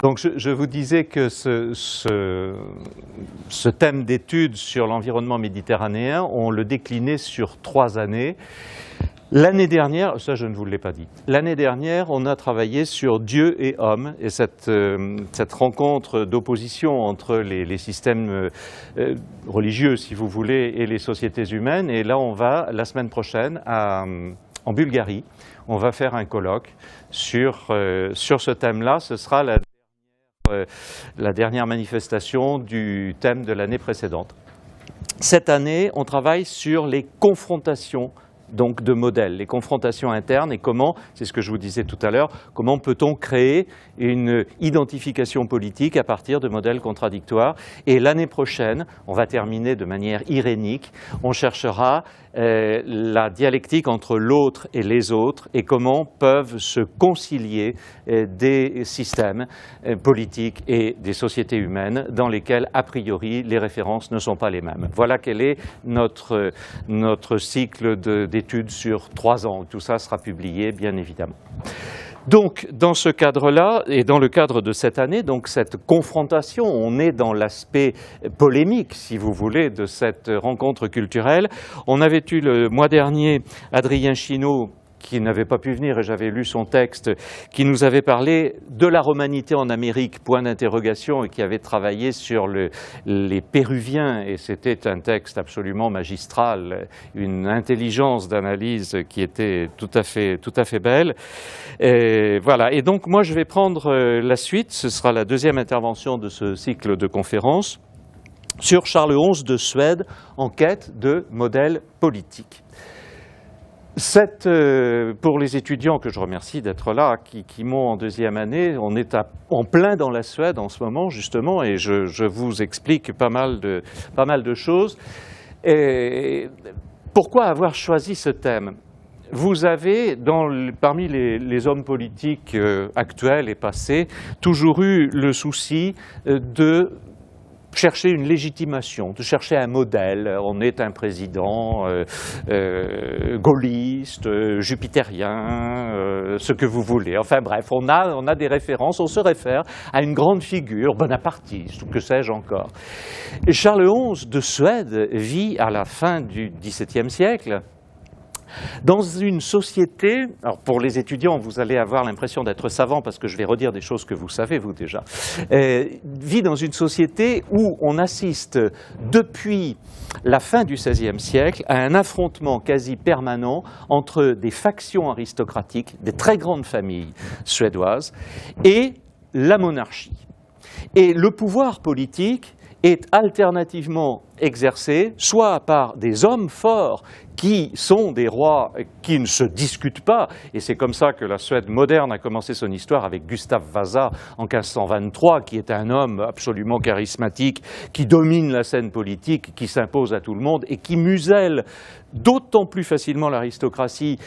Donc je vous disais que ce thème d'étude sur l'environnement méditerranéen, on le déclinait sur 3 années. L'année dernière, ça je ne vous l'ai pas dit, l'année dernière on a travaillé sur Dieu et homme et cette rencontre d'opposition entre les systèmes religieux si vous voulez et les sociétés humaines, et là on va la semaine prochaine en Bulgarie, on va faire un colloque sur ce thème-là. Ce sera la dernière manifestation du thème de l'année précédente. Cette année, on travaille sur les confrontations donc de modèles, les confrontations internes et comment, c'est ce que je vous disais tout à l'heure, comment peut-on créer une identification politique à partir de modèles contradictoires. Et l'année prochaine, on va terminer de manière irénique, on cherchera la dialectique entre l'autre et les autres et comment peuvent se concilier des systèmes politiques et des sociétés humaines dans lesquels, a priori, les références ne sont pas les mêmes. Voilà quel est notre cycle d'études sur 3 ans. Tout ça sera publié, bien évidemment. Donc, dans ce cadre-là, et dans le cadre de cette année, donc cette confrontation, on est dans l'aspect polémique, si vous voulez, de cette rencontre culturelle. On avait eu le mois dernier Adrien Chinot, qui n'avait pas pu venir, et j'avais lu son texte, qui nous avait parlé de la romanité en Amérique, point d'interrogation, et qui avait travaillé sur les Péruviens, et c'était un texte absolument magistral, une intelligence d'analyse qui était tout à fait belle. Et voilà. Et donc moi je vais prendre la suite, ce sera la deuxième intervention de ce cycle de conférences, sur Charles XI de Suède, en quête de modèles politiques. Pour les étudiants que je remercie d'être là, qui m'ont en deuxième année, on est en plein dans la Suède en ce moment justement, et je vous explique pas mal de choses. Et pourquoi avoir choisi ce thème ? Vous avez, parmi les hommes politiques actuels et passés, toujours eu le souci de chercher une légitimation, de chercher un modèle. On est un président gaulliste, jupitérien, ce que vous voulez. Enfin bref, on a des références, on se réfère à une grande figure, bonapartiste, ou que sais-je encore. Et Charles XI de Suède vit à la fin du XVIIe siècle, dans une société, alors pour les étudiants, vous allez avoir l'impression d'être savant parce que je vais redire des choses que vous savez, vous déjà, vit dans une société où on assiste depuis la fin du XVIe siècle à un affrontement quasi permanent entre des factions aristocratiques, des très grandes familles suédoises, et la monarchie. Et le pouvoir politique est alternativement exercé soit par des hommes forts qui sont des rois qui ne se discutent pas, et c'est comme ça que la Suède moderne a commencé son histoire avec Gustav Vasa en 1523, qui est un homme absolument charismatique, qui domine la scène politique, qui s'impose à tout le monde et qui muselle d'autant plus facilement l'aristocratie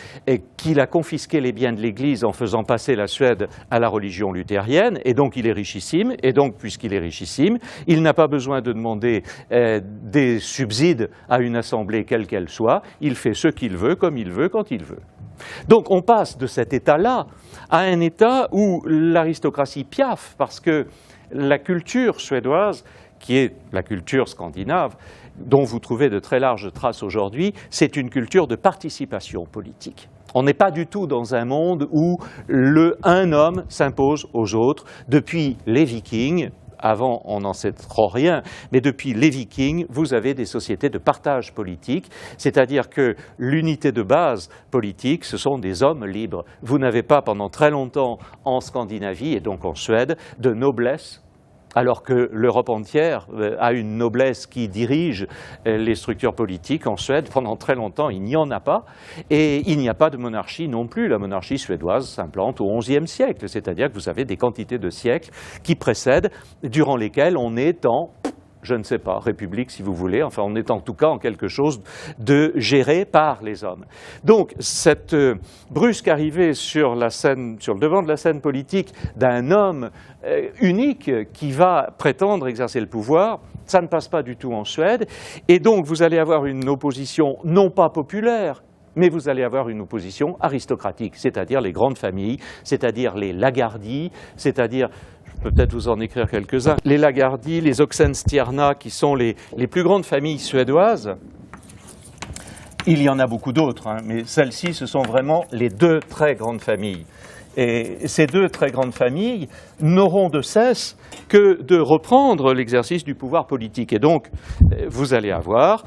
qu'il a confisqué les biens de l'Église en faisant passer la Suède à la religion luthérienne, et donc il est richissime, et donc puisqu'il est richissime, il n'a pas besoin de demander des subsides à une assemblée quelle qu'elle soit, il fait ce qu'il veut, comme il veut, quand il veut. Donc on passe de cet état-là à un état où l'aristocratie piaffe, parce que la culture suédoise, qui est la culture scandinave, dont vous trouvez de très larges traces aujourd'hui, c'est une culture de participation politique. On n'est pas du tout dans un monde où un homme s'impose aux autres. Depuis les Vikings, avant on n'en sait trop rien, mais depuis les Vikings, vous avez des sociétés de partage politique, c'est-à-dire que l'unité de base politique, ce sont des hommes libres. Vous n'avez pas pendant très longtemps en Scandinavie, et donc en Suède, de noblesse, alors que l'Europe entière a une noblesse qui dirige les structures politiques. En Suède, pendant très longtemps, il n'y en a pas, et il n'y a pas de monarchie non plus. La monarchie suédoise s'implante au XIe siècle, c'est-à-dire que vous avez des quantités de siècles qui précèdent, durant lesquels on est en, je ne sais pas, république si vous voulez, enfin on est en tout cas en quelque chose de géré par les hommes. Donc cette brusque arrivée sur le devant de la scène politique d'un homme unique qui va prétendre exercer le pouvoir, ça ne passe pas du tout en Suède, et donc vous allez avoir une opposition non pas populaire, mais vous allez avoir une opposition aristocratique, c'est-à-dire les grandes familles, c'est-à-dire les Lagardy, c'est-à-dire peut-être vous en écrire quelques-uns. Les Lagardy, les Oxenstierna, qui sont les plus grandes familles suédoises. Il y en a beaucoup d'autres, hein, mais celles-ci, ce sont vraiment les deux très grandes familles. Et ces deux très grandes familles n'auront de cesse que de reprendre l'exercice du pouvoir politique. Et donc, vous allez avoir,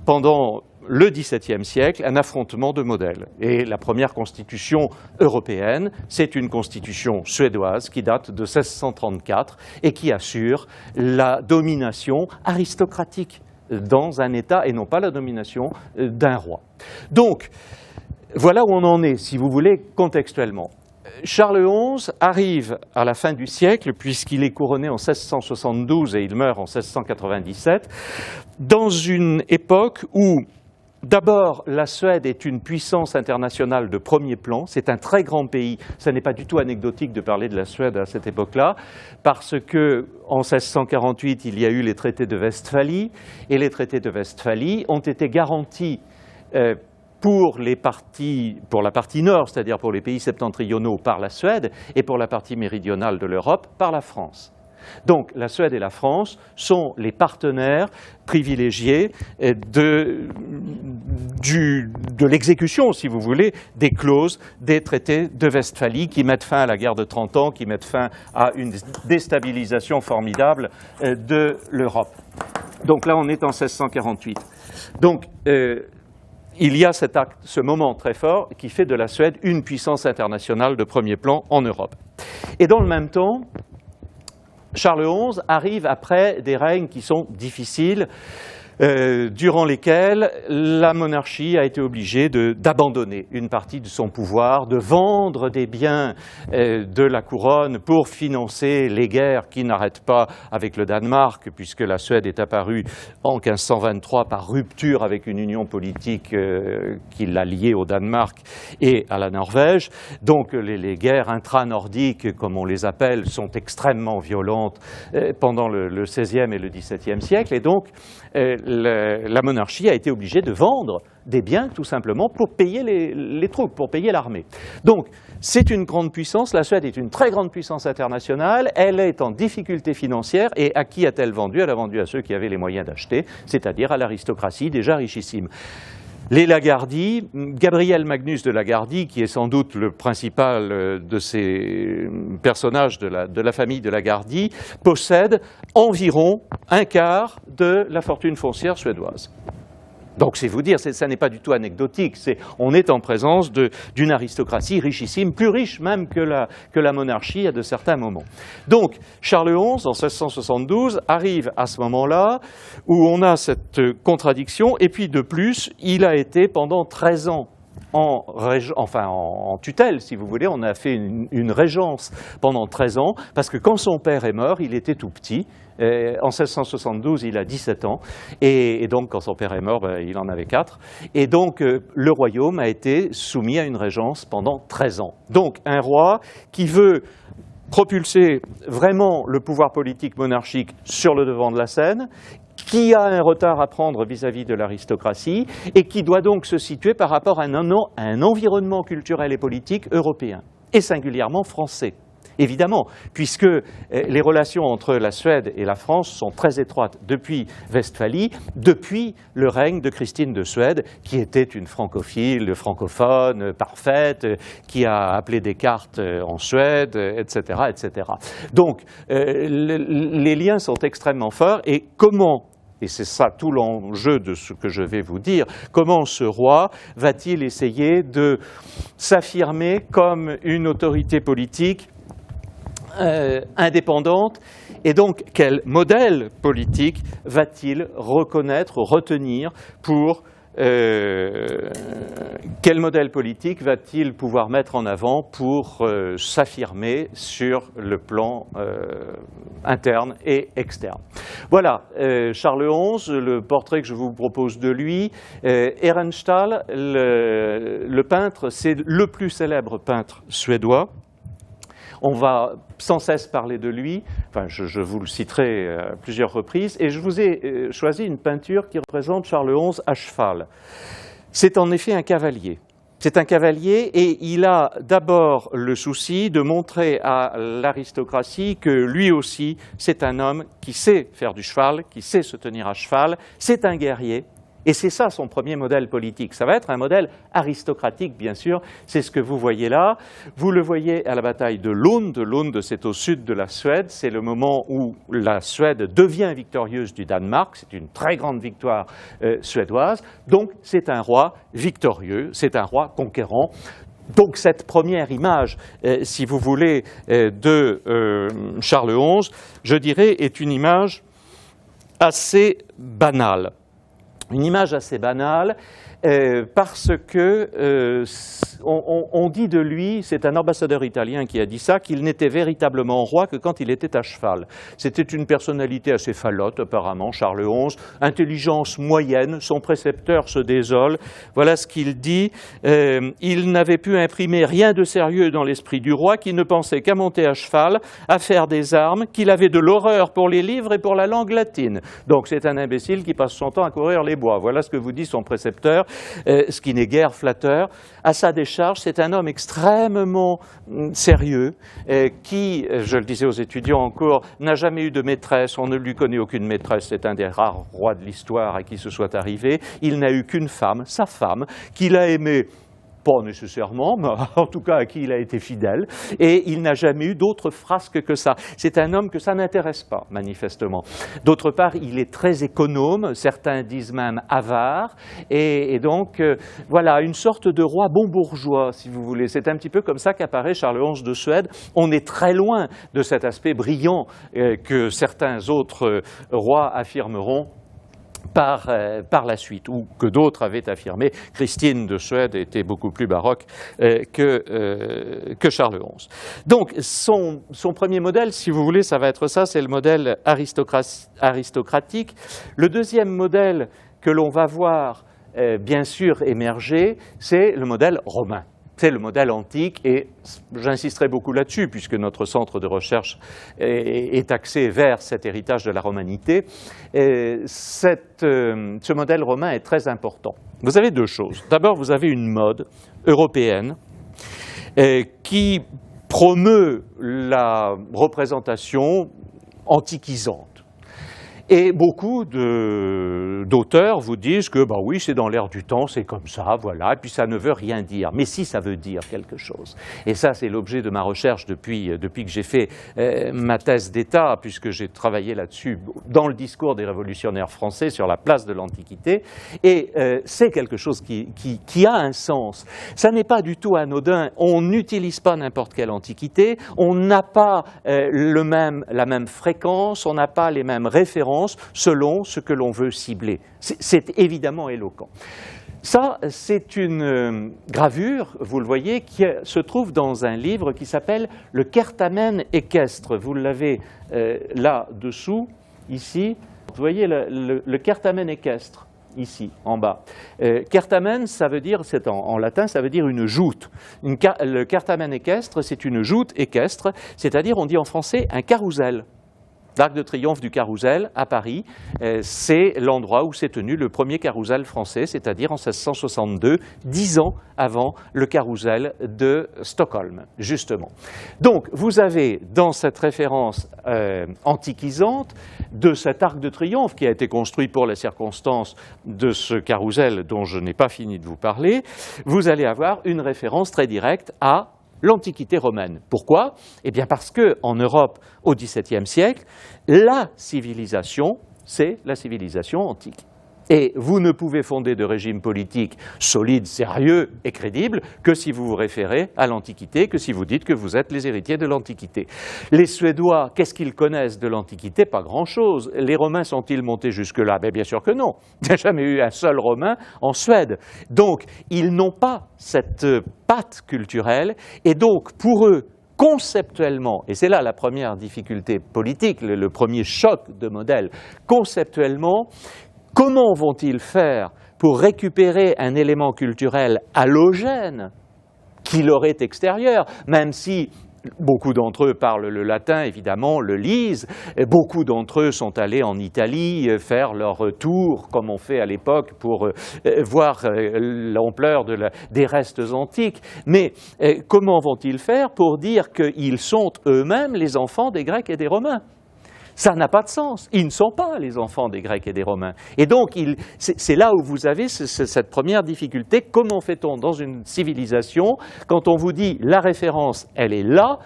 pendant le XVIIe siècle, un affrontement de modèles. Et la première constitution européenne, c'est une constitution suédoise qui date de 1634 et qui assure la domination aristocratique dans un État et non pas la domination d'un roi. Donc, voilà où on en est, si vous voulez, contextuellement. Charles XI arrive à la fin du siècle, puisqu'il est couronné en 1672 et il meurt en 1697, dans une époque où, d'abord, la Suède est une puissance internationale de premier plan. C'est un très grand pays. Ce n'est pas du tout anecdotique de parler de la Suède à cette époque-là, parce qu'en 1648, il y a eu les traités de Westphalie, et les traités de Westphalie ont été garantis pour la partie nord, c'est-à-dire pour les pays septentrionaux, par la Suède, et pour la partie méridionale de l'Europe, par la France. Donc la Suède et la France sont les partenaires privilégiés de l'exécution, si vous voulez, des clauses des traités de Westphalie qui mettent fin à la guerre de 30 ans, qui mettent fin à une déstabilisation formidable de l'Europe. Donc là, on est en 1648. Donc, il y a ce moment très fort qui fait de la Suède une puissance internationale de premier plan en Europe. Et dans le même temps, Charles XI arrive après des règnes qui sont difficiles, durant lesquels la monarchie a été obligée d'abandonner une partie de son pouvoir, de vendre des biens de la couronne pour financer les guerres qui n'arrêtent pas avec le Danemark, puisque la Suède est apparue en 1523 par rupture avec une union politique qui l'a liée au Danemark et à la Norvège. Donc les guerres intra-nordiques, comme on les appelle, sont extrêmement violentes pendant le XVIe et le XVIIe siècle, et donc la monarchie a été obligée de vendre des biens tout simplement pour payer les troupes, pour payer l'armée. Donc c'est une grande puissance, la Suède est une très grande puissance internationale, elle est en difficulté financière, et à qui a-t-elle vendu? Elle a vendu à ceux qui avaient les moyens d'acheter, c'est-à-dire à l'aristocratie déjà richissime. Les Lagardy, Gabriel Magnus de Lagardy, qui est sans doute le principal de ces personnages de la famille de Lagardy, possède environ un quart de la fortune foncière suédoise. Donc c'est vous dire, ça n'est pas du tout anecdotique, on est en présence d'une aristocratie richissime, plus riche même que la monarchie à de certains moments. Donc Charles XI, en 1672, arrive à ce moment-là où on a cette contradiction, et puis de plus, il a été pendant 13 ans en tutelle, si vous voulez. On a fait une régence pendant 13 ans, parce que quand son père est mort, il était tout petit. En 1672, il a 17 ans, et donc quand son père est mort, il en avait 4. Et donc le royaume a été soumis à une régence pendant 13 ans. Donc un roi qui veut propulser vraiment le pouvoir politique monarchique sur le devant de la scène, qui a un retard à prendre vis-à-vis de l'aristocratie, et qui doit donc se situer par rapport à un environnement culturel et politique européen, et singulièrement français. Évidemment, puisque les relations entre la Suède et la France sont très étroites depuis Westphalie, depuis le règne de Christine de Suède, qui était une francophile, francophone, parfaite, qui a appelé Descartes en Suède, etc., etc. Donc, les liens sont extrêmement forts, et comment, et c'est ça tout l'enjeu de ce que je vais vous dire, comment ce roi va-t-il essayer de s'affirmer comme une autorité politique indépendante, et donc quel modèle politique va-t-il retenir pour quel modèle politique va-t-il pouvoir mettre en avant pour s'affirmer sur le plan interne et externe. Voilà, Charles XI, le portrait que je vous propose de lui. Ehrenstall, le peintre, c'est le plus célèbre peintre suédois. On va sans cesse parler de lui, enfin je vous le citerai à plusieurs reprises, et je vous ai choisi une peinture qui représente Charles XI à cheval. C'est en effet un cavalier. C'est un cavalier et il a d'abord le souci de montrer à l'aristocratie que lui aussi, c'est un homme qui sait faire du cheval, qui sait se tenir à cheval, c'est un guerrier. Et c'est ça son premier modèle politique. Ça va être un modèle aristocratique, bien sûr. C'est ce que vous voyez là. Vous le voyez à la bataille de Lund. Lund, c'est au sud de la Suède. C'est le moment où la Suède devient victorieuse du Danemark. C'est une très grande victoire suédoise. Donc, c'est un roi victorieux, c'est un roi conquérant. Donc, cette première image, si vous voulez, de Charles XI, je dirais, est une image assez banale. Une image assez banale parce que on dit de lui, c'est un ambassadeur italien qui a dit ça, qu'il n'était véritablement roi que quand il était à cheval. C'était une personnalité assez falote apparemment, Charles XI, intelligence moyenne, son précepteur se désole. Voilà ce qu'il dit, il n'avait pu imprimer rien de sérieux dans l'esprit du roi, qui ne pensait qu'à monter à cheval, à faire des armes, qu'il avait de l'horreur pour les livres et pour la langue latine. Donc c'est un imbécile qui passe son temps à courir les bois. Voilà ce que vous dit son précepteur, ce qui n'est guère flatteur. À sa décharge, c'est un homme extrêmement sérieux qui, je le disais aux étudiants en cours, n'a jamais eu de maîtresse, on ne lui connaît aucune maîtresse, c'est un des rares rois de l'histoire à qui ce soit arrivé. Il n'a eu qu'une femme, sa femme, qu'il a aimée. Pas nécessairement, mais en tout cas à qui il a été fidèle, et il n'a jamais eu d'autre frasque que ça. C'est un homme que ça n'intéresse pas, manifestement. D'autre part, il est très économe, certains disent même avare, et donc, voilà, une sorte de roi bon bourgeois, si vous voulez. C'est un petit peu comme ça qu'apparaît Charles XI de Suède. On est très loin de cet aspect brillant que certains autres rois affirmeront par la suite, ou que d'autres avaient affirmé. Christine de Suède était beaucoup plus baroque que Charles XI. Donc, son premier modèle, si vous voulez, ça va être ça, c'est le modèle aristocratique. Le deuxième modèle que l'on va voir, bien sûr, émerger, c'est le modèle romain. C'est le modèle antique et j'insisterai beaucoup là-dessus puisque notre centre de recherche est axé vers cet héritage de la romanité. Ce modèle romain est très important. Vous avez deux choses. D'abord, vous avez une mode européenne qui promeut la représentation antiquisante. Et beaucoup d'auteurs vous disent que, bah oui, c'est dans l'air du temps, c'est comme ça, voilà, et puis ça ne veut rien dire. Mais si, ça veut dire quelque chose. Et ça, c'est l'objet de ma recherche depuis que j'ai fait ma thèse d'État, puisque j'ai travaillé là-dessus dans le discours des révolutionnaires français sur la place de l'Antiquité. Et c'est quelque chose qui a un sens. Ça n'est pas du tout anodin. On n'utilise pas n'importe quelle Antiquité, on n'a pas la même fréquence, on n'a pas les mêmes références selon ce que l'on veut cibler. C'est évidemment éloquent. Ça, c'est une gravure, vous le voyez, qui se trouve dans un livre qui s'appelle « Le Kertamen équestre ». Vous l'avez là-dessous, ici. Vous voyez le Kertamen équestre, ici, en bas. Kertamen, ça veut dire, c'est en latin, ça veut dire une joute. Le Kertamen équestre, c'est une joute équestre, c'est-à-dire, on dit en français, un carrousel. L'Arc de Triomphe du Carrousel à Paris, c'est l'endroit où s'est tenu le premier carrousel français, c'est-à-dire en 1662, 10 ans avant le carrousel de Stockholm, justement. Donc, vous avez dans cette référence antiquisante de cet Arc de Triomphe qui a été construit pour les circonstances de ce carrousel dont je n'ai pas fini de vous parler, vous allez avoir une référence très directe à l'Antiquité romaine. Pourquoi? Eh bien parce qu'en Europe, au XVIIe siècle, la civilisation, c'est la civilisation antique. Et vous ne pouvez fonder de régime politique solide, sérieux et crédible que si vous vous référez à l'Antiquité, que si vous dites que vous êtes les héritiers de l'Antiquité. Les Suédois, qu'est-ce qu'ils connaissent de l'Antiquité? Pas grand-chose. Les Romains sont-ils montés jusque-là? Bien sûr que non. Il n'y a jamais eu un seul Romain en Suède. Donc, ils n'ont pas cette patte culturelle et donc, pour eux, conceptuellement, et c'est là la première difficulté politique, le premier choc de modèle, conceptuellement, comment vont-ils faire pour récupérer un élément culturel allogène qui leur est extérieur, même si Beaucoup d'entre eux parlent le latin, évidemment, le lisent. Beaucoup d'entre eux sont allés en Italie faire leur tour, comme on fait à l'époque, pour voir l'ampleur des restes antiques. Mais comment vont-ils faire pour dire qu'ils sont eux-mêmes les enfants des Grecs et des Romains ? Ça n'a pas de sens. Ils ne sont pas les enfants des Grecs et des Romains. Et donc, c'est là où vous avez cette première difficulté. Comment fait-on dans une civilisation, quand on vous dit la référence, elle est là,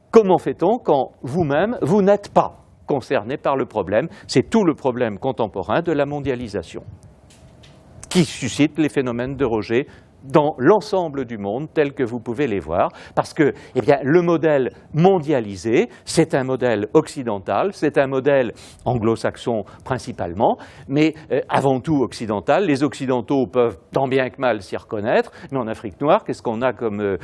comment fait-on quand vous-même, vous n'êtes pas concerné par le problème? C'est tout le problème contemporain de la mondialisation qui suscite les phénomènes de rejet dans l'ensemble du monde tel que vous pouvez les voir, parce que eh bien, le modèle mondialisé, c'est un modèle occidental, c'est un modèle anglo-saxon principalement, mais avant tout occidental. Les Occidentaux peuvent tant bien que mal s'y reconnaître, mais en Afrique noire, qu'est-ce qu'on a comme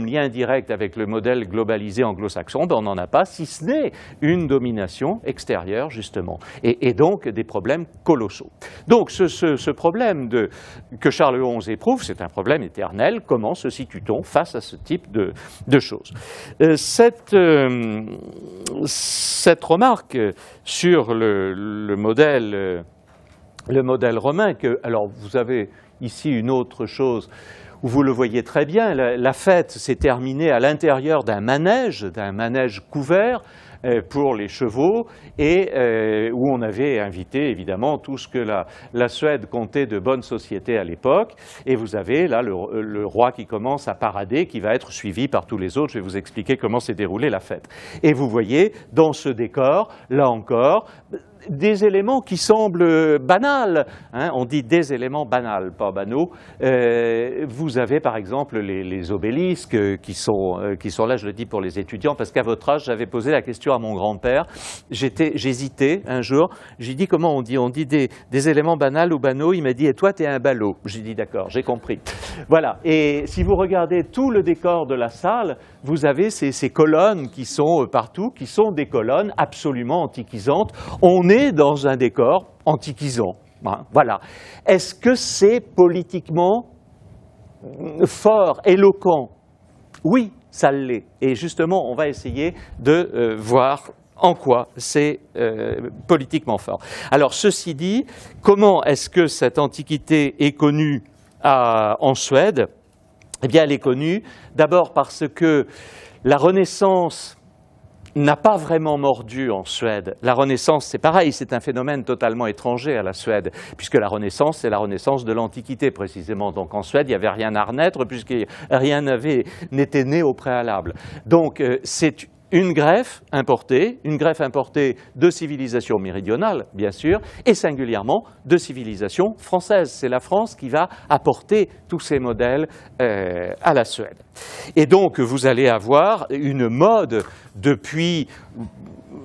lien direct avec le modèle globalisé anglo-saxon? Ben, on n'en a pas, si ce n'est une domination extérieure, justement, et donc des problèmes colossaux. Donc ce problème que Charles XI éprouve, c'est un problème éternel. Comment se situe-t-on face à ce type de choses? Cette remarque sur le modèle romain, alors vous avez ici une autre chose où vous le voyez très bien, la fête s'est terminée à l'intérieur d'un manège couvert, pour les chevaux, et où on avait invité évidemment tout ce que la Suède comptait de bonne société à l'époque, et vous avez là le roi qui commence à parader, qui va être suivi par tous les autres. Je vais vous expliquer comment s'est déroulée la fête. Et vous voyez dans ce décor, là encore, des éléments qui semblent banals, hein, on dit des éléments banals, pas banaux. Vous avez par exemple les obélisques qui sont là, je le dis pour les étudiants, parce qu'à votre âge, j'avais posé la question à mon grand-père, j'hésitais un jour, j'ai dit comment on dit? On dit des éléments banals ou banaux, il m'a dit, et toi t'es un ballot. J'ai dit d'accord, j'ai compris. Voilà, et si vous regardez tout le décor de la salle, vous avez ces colonnes qui sont partout, qui sont des colonnes absolument antiquisantes. On est dans un décor antiquisant. Voilà. Est-ce que c'est politiquement fort, éloquent? Oui, ça l'est. Et justement, on va essayer de voir en quoi c'est politiquement fort. Alors, ceci dit, comment est-ce que cette antiquité est connue en Suède? Eh bien, elle est connue d'abord parce que la Renaissance n'a pas vraiment mordu en Suède. La Renaissance, c'est pareil, c'est un phénomène totalement étranger à la Suède, puisque la Renaissance, c'est la Renaissance de l'Antiquité, précisément. Donc en Suède, il n'y avait rien à renaître, puisque rien n'était né au préalable. Donc c'est une greffe importée de civilisation méridionale, bien sûr, et singulièrement de civilisation française. C'est la France qui va apporter tous ces modèles à la Suède. Et donc, vous allez avoir une mode depuis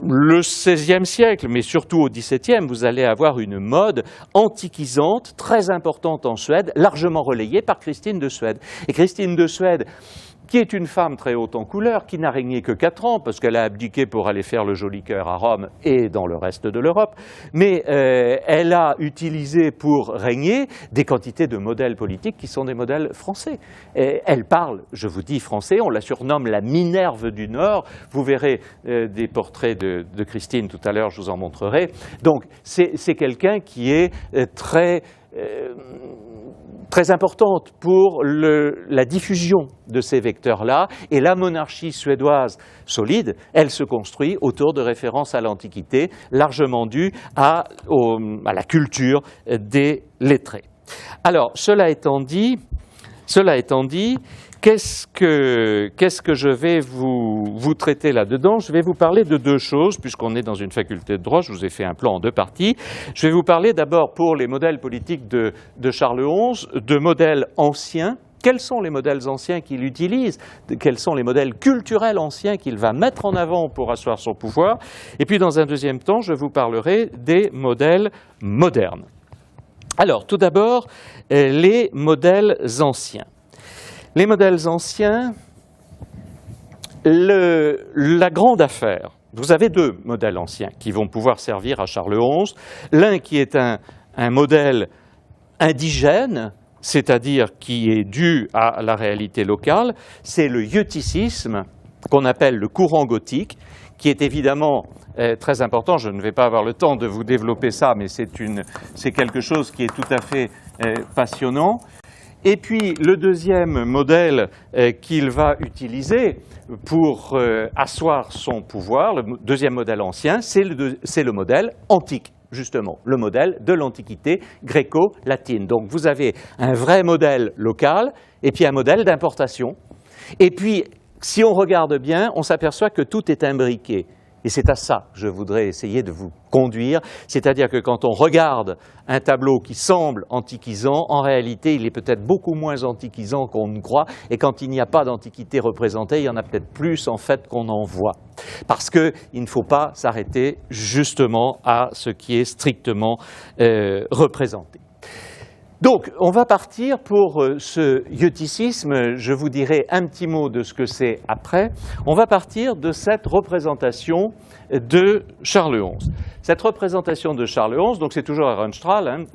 le XVIe siècle, mais surtout au XVIIe, vous allez avoir une mode antiquisante, très importante en Suède, largement relayée par Christine de Suède. Et Christine de Suède, qui est une femme très haute en couleur, qui n'a régné que 4 ans, parce qu'elle a abdiqué pour aller faire le joli cœur à Rome et dans le reste de l'Europe, mais elle a utilisé pour régner des quantités de modèles politiques qui sont des modèles français. Et elle parle, je vous dis français, on la surnomme la Minerve du Nord. Vous verrez des portraits de Christine tout à l'heure, je vous en montrerai. Donc c'est quelqu'un qui est très importante pour la diffusion de ces vecteurs-là, et la monarchie suédoise solide, elle se construit autour de références à l'Antiquité, largement dues à la culture des lettrés. Alors, cela étant dit, qu'est-ce que je vais vous traiter là-dedans? Je vais vous parler de 2 choses, puisqu'on est dans une faculté de droit, je vous ai fait un plan en 2 parties. Je vais vous parler d'abord, pour les modèles politiques de Charles XI, de modèles anciens. Quels sont les modèles anciens qu'il utilise? Quels sont les modèles culturels anciens qu'il va mettre en avant pour asseoir son pouvoir? Et puis, dans un deuxième temps, je vous parlerai des modèles modernes. Alors, tout d'abord, les modèles anciens. Les modèles anciens, la grande affaire, vous avez 2 modèles anciens qui vont pouvoir servir à Charles XI. L'un qui est un modèle indigène, c'est-à-dire qui est dû à la réalité locale, c'est le ioticisme, qu'on appelle le courant gothique, qui est évidemment très important. Je ne vais pas avoir le temps de vous développer ça, mais c'est quelque chose qui est tout à fait passionnant. Et puis le deuxième modèle qu'il va utiliser pour asseoir son pouvoir, le deuxième modèle ancien, c'est le modèle antique, justement, le modèle de l'Antiquité gréco-latine. Donc vous avez un vrai modèle local et puis un modèle d'importation. Et puis, si on regarde bien, on s'aperçoit que tout est imbriqué. Et c'est à ça que je voudrais essayer de vous conduire, c'est-à-dire que quand on regarde un tableau qui semble antiquisant, en réalité, il est peut-être beaucoup moins antiquisant qu'on ne croit, et quand il n'y a pas d'antiquité représentée, il y en a peut-être plus en fait qu'on en voit. Parce qu'il ne faut pas s'arrêter justement à ce qui est strictement représenté. Donc, on va partir pour ce ioticisme, je vous dirai un petit mot de ce que c'est après. On va partir de cette représentation de Charles XI. Cette représentation de Charles XI, donc c'est toujours Ehrenstrahl, hein,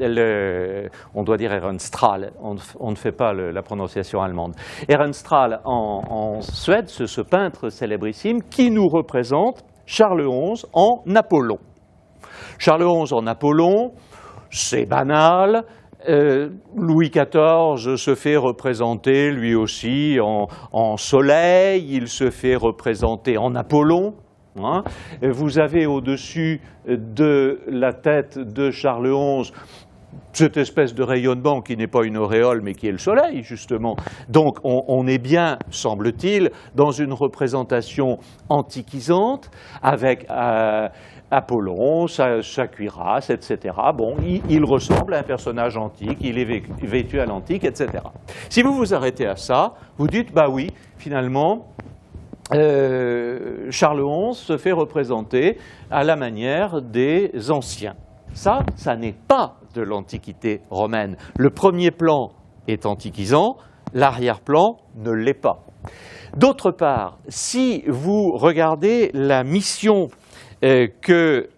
on doit dire Ehrenstrahl, on ne fait pas la prononciation allemande. Ehrenstrahl en Suède, ce peintre célébrissime qui nous représente Charles XI en Apollon. Charles XI en Apollon, c'est banal. Louis XIV se fait représenter lui aussi en soleil, il se fait représenter en Apollon. Hein. Vous avez au-dessus de la tête de Charles XI cette espèce de rayonnement qui n'est pas une auréole mais qui est le soleil justement. Donc on est bien, semble-t-il, dans une représentation antiquisante avec Apollon, sa cuirasse, etc. Bon, il ressemble à un personnage antique, il est vêtu à l'antique, etc. Si vous vous arrêtez à ça, vous dites, bah oui, finalement, Charles XI se fait représenter à la manière des anciens. Ça n'est pas de l'Antiquité romaine. Le premier plan est antiquisant, l'arrière-plan ne l'est pas. D'autre part, si vous regardez la mission que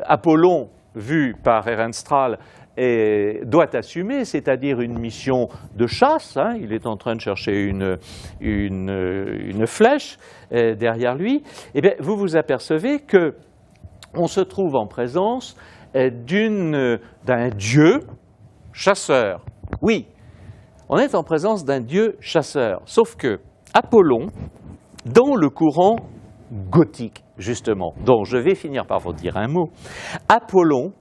Apollon, vu par Ehrenstrahl, doit assumer, c'est-à-dire une mission de chasse, hein, il est en train de chercher une flèche derrière lui, et bien, vous vous apercevez qu'on se trouve en présence d'un dieu chasseur. Oui, on est en présence d'un dieu chasseur, sauf que Apollon, dans le courant gothique, justement, dont je vais finir par vous dire un mot, Apollon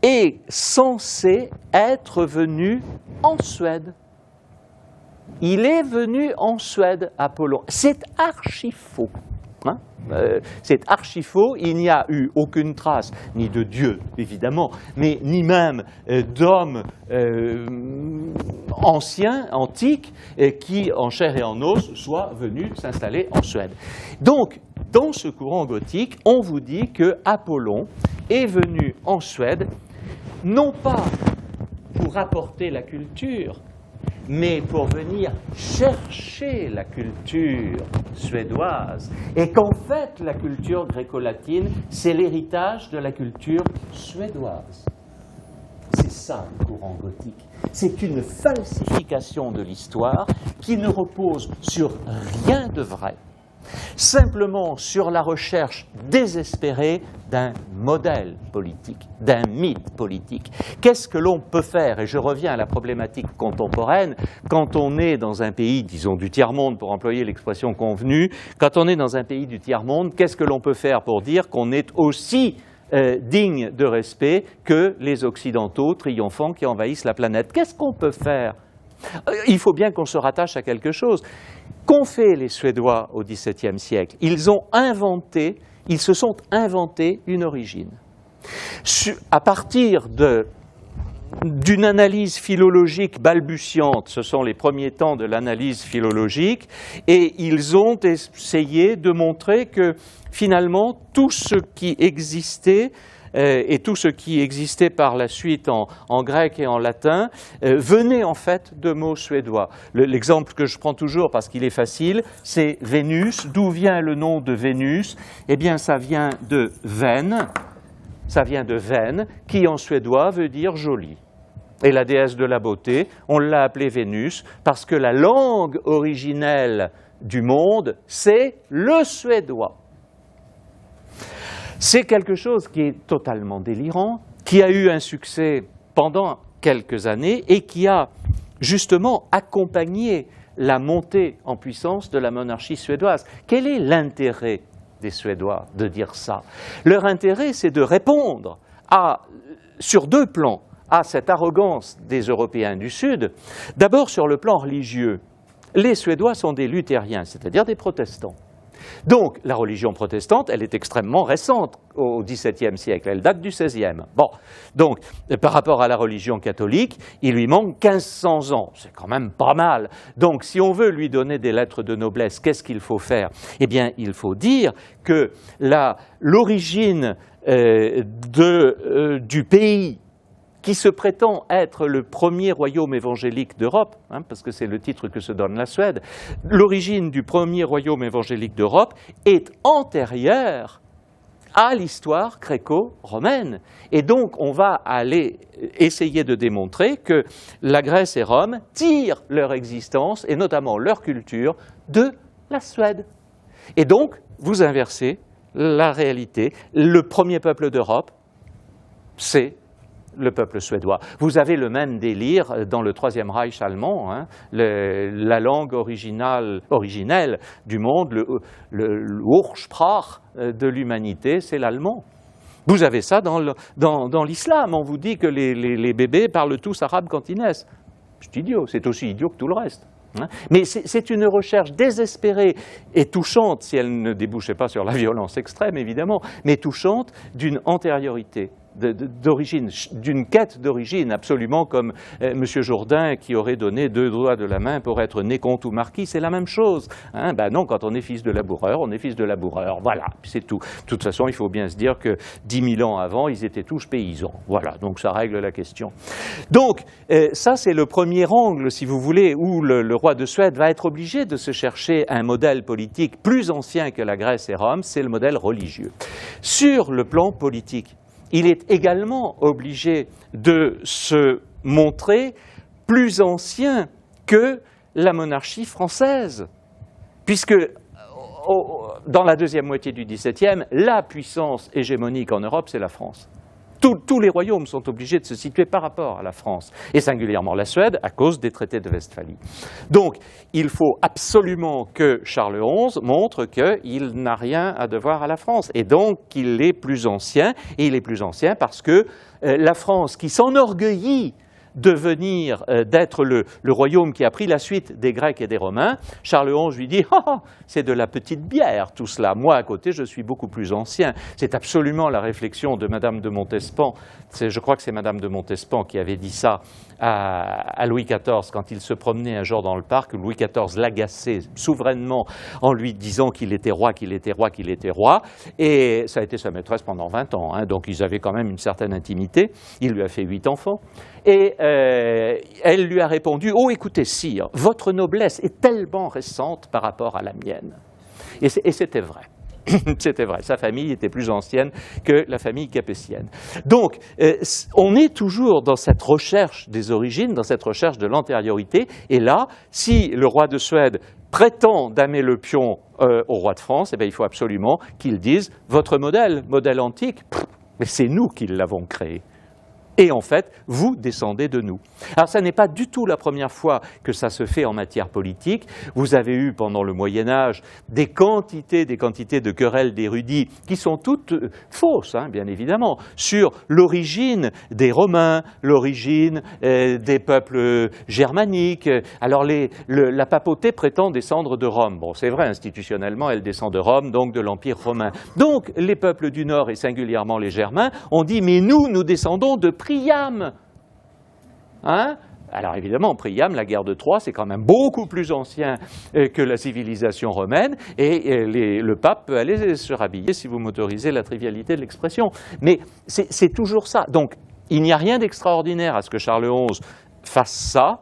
est censé être venu en Suède. Il est venu en Suède, Apollon. C'est archi faux. Hein? C'est archi faux. Il n'y a eu aucune trace, ni de Dieu, évidemment, mais ni même d'hommes anciens, antiques, qui, en chair et en os, soient venus s'installer en Suède. Donc, dans ce courant gothique, on vous dit que Apollon est venu en Suède, non pas pour apporter la culture, mais pour venir chercher la culture suédoise. Et qu'en fait, la culture gréco-latine, c'est l'héritage de la culture suédoise. C'est ça, le courant gothique. C'est une falsification de l'histoire qui ne repose sur rien de vrai, simplement sur la recherche désespérée d'un modèle politique, d'un mythe politique. Qu'est-ce que l'on peut faire? Et je reviens à la problématique contemporaine. Quand on est dans un pays, disons du tiers-monde, pour employer l'expression convenue, quand on est dans un pays du tiers-monde, qu'est-ce que l'on peut faire pour dire qu'on est aussi digne de respect que les Occidentaux triomphants qui envahissent la planète? Qu'est-ce qu'on peut faire? Il faut bien qu'on se rattache à quelque chose. Qu'ont fait les Suédois au XVIIe siècle? Ils se sont inventés une origine. À partir d'une analyse philologique balbutiante, ce sont les premiers temps de l'analyse philologique, et ils ont essayé de montrer que finalement tout ce qui existait et tout ce qui existait par la suite en grec et en latin venait en fait de mots suédois. L'exemple que je prends toujours parce qu'il est facile, c'est Vénus. D'où vient le nom de Vénus? Eh bien, ça vient de Ven, qui en suédois veut dire jolie. Et la déesse de la beauté, on l'a appelée Vénus parce que la langue originelle du monde, c'est le suédois. C'est quelque chose qui est totalement délirant, qui a eu un succès pendant quelques années et qui a justement accompagné la montée en puissance de la monarchie suédoise. Quel est l'intérêt des Suédois de dire ça? Leur intérêt, c'est de répondre sur deux plans à cette arrogance des Européens du Sud. D'abord, sur le plan religieux. Les Suédois sont des luthériens, c'est-à-dire des protestants. Donc, la religion protestante, elle est extrêmement récente au XVIIe siècle, elle date du XVIe. Bon, donc, par rapport à la religion catholique, il lui manque 1500 ans, c'est quand même pas mal. Donc, si on veut lui donner des lettres de noblesse, qu'est-ce qu'il faut faire? Eh bien, il faut dire que l'origine du pays qui se prétend être le premier royaume évangélique d'Europe, parce que c'est le titre que se donne la Suède, l'origine du premier royaume évangélique d'Europe est antérieure à l'histoire gréco-romaine. Et donc, on va aller essayer de démontrer que la Grèce et Rome tirent leur existence, et notamment leur culture, de la Suède. Et donc, vous inversez la réalité. Le premier peuple d'Europe, c'est le peuple suédois. Vous avez le même délire dans le Troisième Reich allemand, la langue originelle du monde, le Ursprach de l'humanité, c'est l'allemand. Vous avez ça dans l'islam, on vous dit que les bébés parlent tous arabe quand ils naissent. C'est idiot, c'est aussi idiot que tout le reste. Mais c'est une recherche désespérée et touchante, si elle ne débouchait pas sur la violence extrême évidemment, mais touchante d'une antériorité, d'origine, d'une quête d'origine, absolument comme M. Jourdain qui aurait donné 2 doigts de la main pour être né comte ou marquis, c'est la même chose. Ben non, quand on est fils de laboureur, on est fils de laboureur, voilà, c'est tout. De toute façon, il faut bien se dire que 10 000 ans avant, ils étaient tous paysans, voilà, donc ça règle la question. Donc, ça c'est le premier angle, si vous voulez, où le roi de Suède va être obligé de se chercher un modèle politique plus ancien que la Grèce et Rome, c'est le modèle religieux. Sur le plan politique, il est également obligé de se montrer plus ancien que la monarchie française, puisque dans la deuxième moitié du XVIIe, la puissance hégémonique en Europe, c'est la France. Tous les royaumes sont obligés de se situer par rapport à la France, et singulièrement la Suède, à cause des traités de Westphalie. Donc, il faut absolument que Charles XI montre qu'il n'a rien à devoir à la France, et donc qu'il est plus ancien, et il est plus ancien parce que la France, qui s'enorgueillit d'être le royaume qui a pris la suite des Grecs et des Romains, Charles XI lui dit « c'est de la petite bière tout cela, moi à côté je suis beaucoup plus ancien ». C'est absolument la réflexion de Madame de Montespan, je crois que c'est Madame de Montespan qui avait dit ça à Louis XIV quand il se promenait un jour dans le parc, Louis XIV l'agaçait souverainement en lui disant qu'il était roi, qu'il était roi, qu'il était roi, et ça a été sa maîtresse pendant 20 ans, donc ils avaient quand même une certaine intimité, il lui a fait 8 enfants. Et elle lui a répondu « Oh, écoutez, sire, votre noblesse est tellement récente par rapport à la mienne. » Et c'était vrai. C'était vrai, sa famille était plus ancienne que la famille capétienne. Donc, on est toujours dans cette recherche des origines, dans cette recherche de l'antériorité, et là, si le roi de Suède prétend damer le pion au roi de France, eh bien, il faut absolument qu'il dise « Votre modèle antique, mais c'est nous qui l'avons créé. » Et en fait, vous descendez de nous. Alors, ça n'est pas du tout la première fois que ça se fait en matière politique. Vous avez eu, pendant le Moyen-Âge, des quantités de querelles d'érudits qui sont toutes fausses, bien évidemment, sur l'origine des Romains, l'origine des peuples germaniques. Alors, la papauté prétend descendre de Rome. Bon, c'est vrai, institutionnellement, elle descend de Rome, donc de l'Empire romain. Donc, les peuples du Nord, et singulièrement les Germains, ont dit « Mais nous descendons de Priam ». Alors évidemment, Priam, la guerre de Troie, c'est quand même beaucoup plus ancien que la civilisation romaine, et le pape peut aller se rhabiller, si vous m'autorisez la trivialité de l'expression. Mais c'est toujours ça. Donc, il n'y a rien d'extraordinaire à ce que Charles XI fasse ça.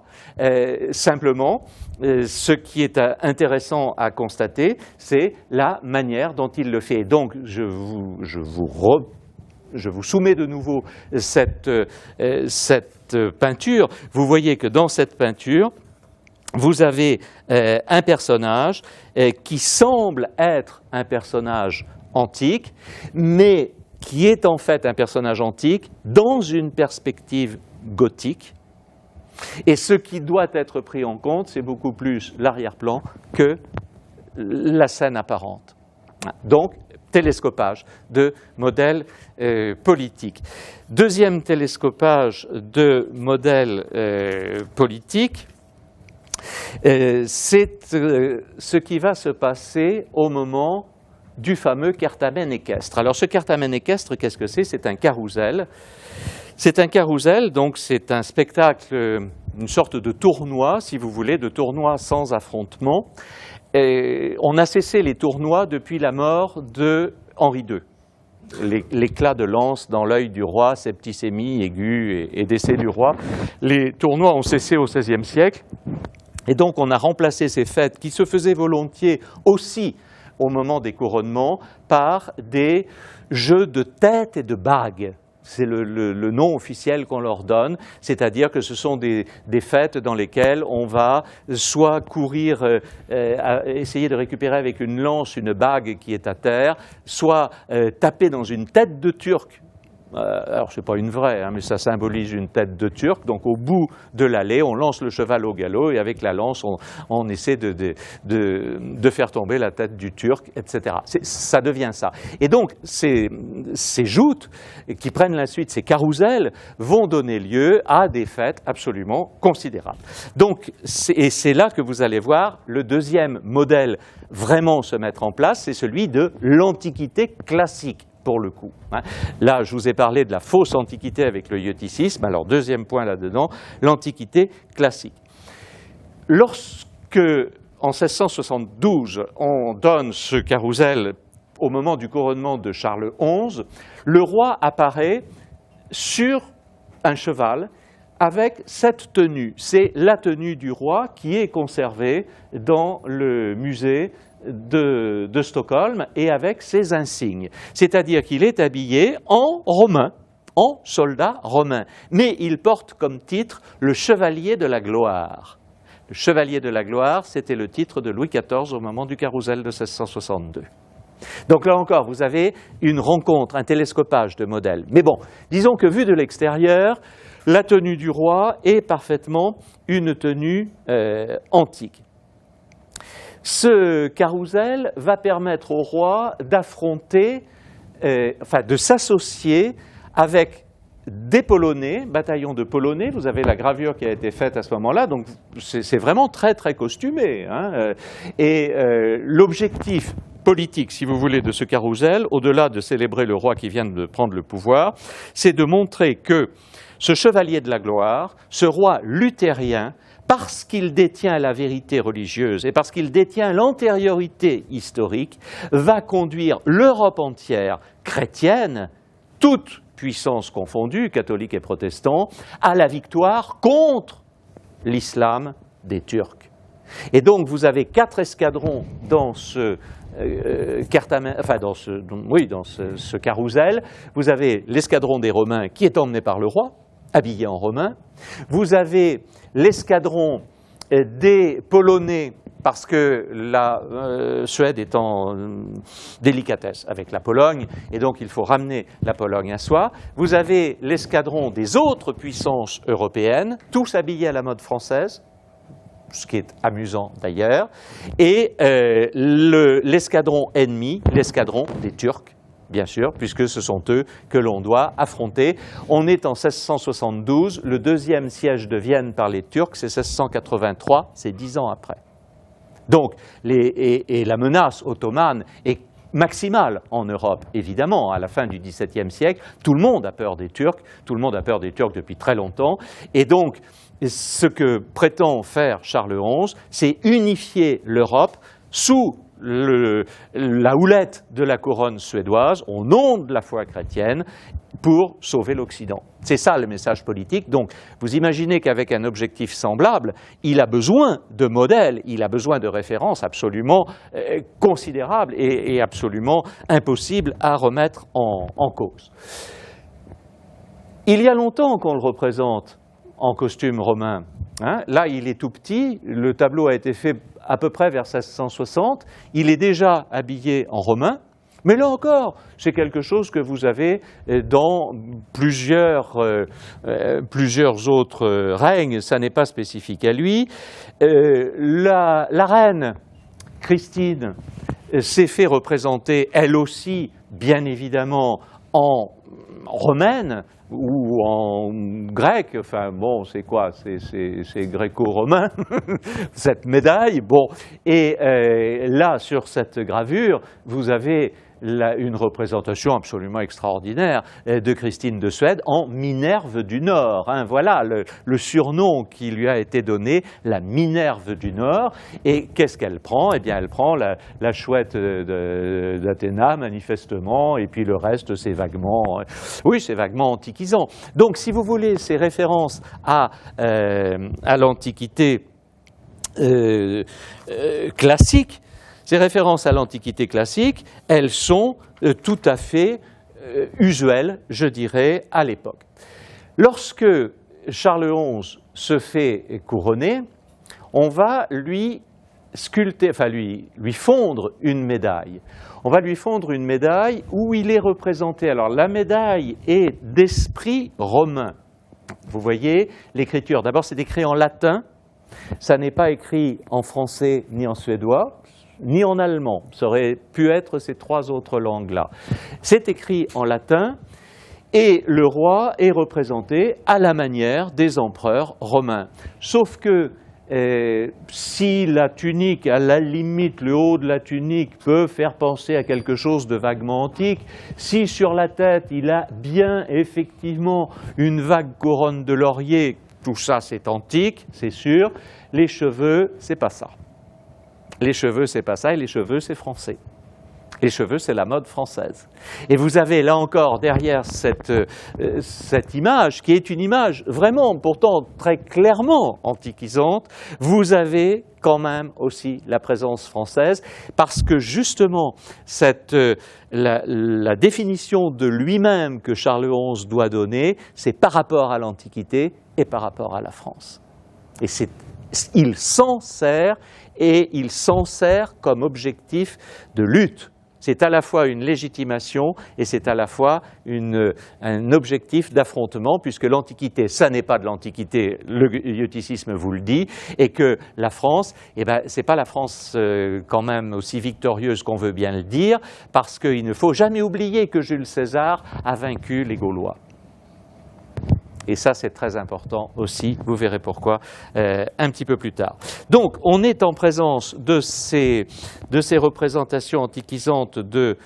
Simplement, ce qui est intéressant à constater, c'est la manière dont il le fait. Donc, je vous soumets de nouveau cette peinture. Vous voyez que dans cette peinture, vous avez un personnage qui semble être un personnage antique, mais qui est en fait un personnage antique dans une perspective gothique. Et ce qui doit être pris en compte, c'est beaucoup plus l'arrière-plan que la scène apparente. Donc, télescopage de modèles politiques. Deuxième télescopage de modèles politiques, c'est ce qui va se passer au moment du fameux Carthamen équestre. Alors ce Carthamen équestre, qu'est-ce que c'est? C'est un carrousel. C'est un carrousel, donc c'est un spectacle, une sorte de tournoi, si vous voulez, de tournoi sans affrontement. Et on a cessé les tournois depuis la mort de Henri II. L'éclat de lance dans l'œil du roi, septicémie aiguë et décès du roi. Les tournois ont cessé au XVIe siècle. Et donc on a remplacé ces fêtes qui se faisaient volontiers aussi au moment des couronnements par des jeux de tête et de bagues. C'est le nom officiel qu'on leur donne, c'est-à-dire que ce sont des fêtes dans lesquelles on va soit courir, essayer de récupérer avec une lance une bague qui est à terre, soit taper dans une tête de Turc. Alors, ce n'est pas une vraie, mais ça symbolise une tête de Turc. Donc, au bout de l'allée, on lance le cheval au galop et avec la lance, on essaie de faire tomber la tête du Turc, etc. Ça devient ça. Et donc, ces joutes qui prennent la suite, ces carousels, vont donner lieu à des fêtes absolument considérables. Donc, c'est là que vous allez voir le deuxième modèle vraiment se mettre en place, c'est celui de l'Antiquité classique. Pour le coup. Là, je vous ai parlé de la fausse antiquité avec le ioticisme. Alors, deuxième point là-dedans, l'antiquité classique. Lorsque, en 1672, on donne ce carrousel au moment du couronnement de Charles XI, le roi apparaît sur un cheval avec cette tenue. C'est la tenue du roi qui est conservée dans le musée de Stockholm et avec ses insignes. C'est-à-dire qu'il est habillé en romain, en soldat romain. Mais il porte comme titre le Chevalier de la Gloire. Le Chevalier de la Gloire, c'était le titre de Louis XIV au moment du carrousel de 1662. Donc là encore, vous avez une rencontre, un télescopage de modèles. Mais bon, disons que vu de l'extérieur, la tenue du roi est parfaitement une tenue antique. Ce carrousel va permettre au roi d'affronter, de s'associer avec des Polonais, bataillons de Polonais. Vous avez la gravure qui a été faite à ce moment-là, donc c'est vraiment très très costumé. Et l'objectif politique, si vous voulez, de ce carrousel, au-delà de célébrer le roi qui vient de prendre le pouvoir, c'est de montrer que ce chevalier de la gloire, ce roi luthérien, parce qu'il détient la vérité religieuse et parce qu'il détient l'antériorité historique, va conduire l'Europe entière chrétienne, toute puissance confondue, catholiques et protestants, à la victoire contre l'islam des Turcs. Et donc vous avez 4 escadrons dans ce ce carrousel. Vous avez l'escadron des Romains qui est emmené par le roi, habillé en romain. Vous avez l'escadron des Polonais, parce que la Suède est en délicatesse avec la Pologne, et donc il faut ramener la Pologne à soi. Vous avez l'escadron des autres puissances européennes, tous habillés à la mode française, ce qui est amusant d'ailleurs, et l'escadron ennemi, l'escadron des Turcs, bien sûr, puisque ce sont eux que l'on doit affronter. On est en 1672, le deuxième siège de Vienne par les Turcs, c'est 1683, c'est 10 ans après. Donc, la menace ottomane est maximale en Europe, évidemment, à la fin du XVIIe siècle. Tout le monde a peur des Turcs, tout le monde a peur des Turcs depuis très longtemps, et donc ce que prétend faire Charles XI, c'est unifier l'Europe sous la houlette de la couronne suédoise, au nom de la foi chrétienne, pour sauver l'Occident. C'est ça le message politique. Donc, vous imaginez qu'avec un objectif semblable, il a besoin de modèles, il a besoin de références absolument considérables et absolument impossibles à remettre en cause. Il y a longtemps qu'on le représente en costume romain. Hein, là, il est tout petit, le tableau a été fait à peu près vers 1660, il est déjà habillé en romain, mais là encore, c'est quelque chose que vous avez dans plusieurs autres règnes, ça n'est pas spécifique à lui. La reine Christine s'est fait représenter, elle aussi, bien évidemment, en romaine, ou en grec, enfin bon, c'est quoi? C'est gréco-romain, cette médaille. Bon, et là, sur cette gravure, vous avez une représentation absolument extraordinaire de Christine de Suède en Minerve du Nord. Hein, voilà le surnom qui lui a été donné, la Minerve du Nord. Et qu'est-ce qu'elle prend? Eh bien, elle prend la chouette d'Athéna, manifestement, et puis le reste, c'est vaguement, oui, c'est vaguement antiquisant. Donc, si vous voulez, ces références à l'Antiquité classique, ces références à l'Antiquité classique, elles sont tout à fait usuelles, je dirais, à l'époque. Lorsque Charles XI se fait couronner, on va lui sculpter, enfin lui fondre une médaille. On va lui fondre une médaille où il est représenté. Alors la médaille est d'esprit romain. Vous voyez l'écriture. D'abord, c'est écrit en latin. Ça n'est pas écrit en français ni en suédois, ni en allemand. Ça aurait pu être ces trois autres langues-là. C'est écrit en latin et le roi est représenté à la manière des empereurs romains. Sauf que si la tunique, à la limite, le haut de la tunique peut faire penser à quelque chose de vaguement antique, si sur la tête il a bien effectivement une vague couronne de laurier, tout ça c'est antique, c'est sûr. Les cheveux, c'est pas ça. Les cheveux, c'est pas ça, et les cheveux, c'est français. Les cheveux, c'est la mode française. Et vous avez là encore derrière cette image, qui est une image vraiment, pourtant très clairement antiquisante, vous avez quand même aussi la présence française, parce que justement, la définition de lui-même que Charles XI doit donner, c'est par rapport à l'Antiquité et par rapport à la France. Et il s'en sert, et il s'en sert comme objectif de lutte. C'est à la fois une légitimation et c'est à la fois un objectif d'affrontement, puisque l'Antiquité, ça n'est pas de l'Antiquité, le guyoticisme vous le dit, et que la France, eh ben, c'est pas la France quand même aussi victorieuse qu'on veut bien le dire, parce qu'il ne faut jamais oublier que Jules César a vaincu les Gaulois. Et ça, c'est très important aussi, vous verrez pourquoi un petit peu plus tard. Donc, on est en présence de ces représentations antiquisantes de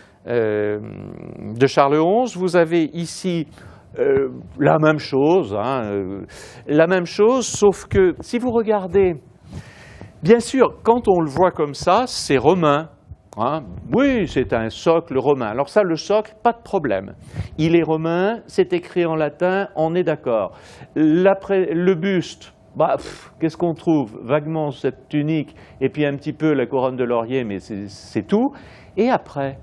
Charles XI. Vous avez ici la même chose, sauf que si vous regardez, bien sûr, quand on le voit comme ça, c'est romain. Hein? Oui, c'est un socle romain. Alors ça, le socle, pas de problème. Il est romain, c'est écrit en latin, on est d'accord. Le buste, qu'est-ce qu'on trouve? Vaguement cette tunique et puis un petit peu la couronne de laurier, mais c'est tout. Et après,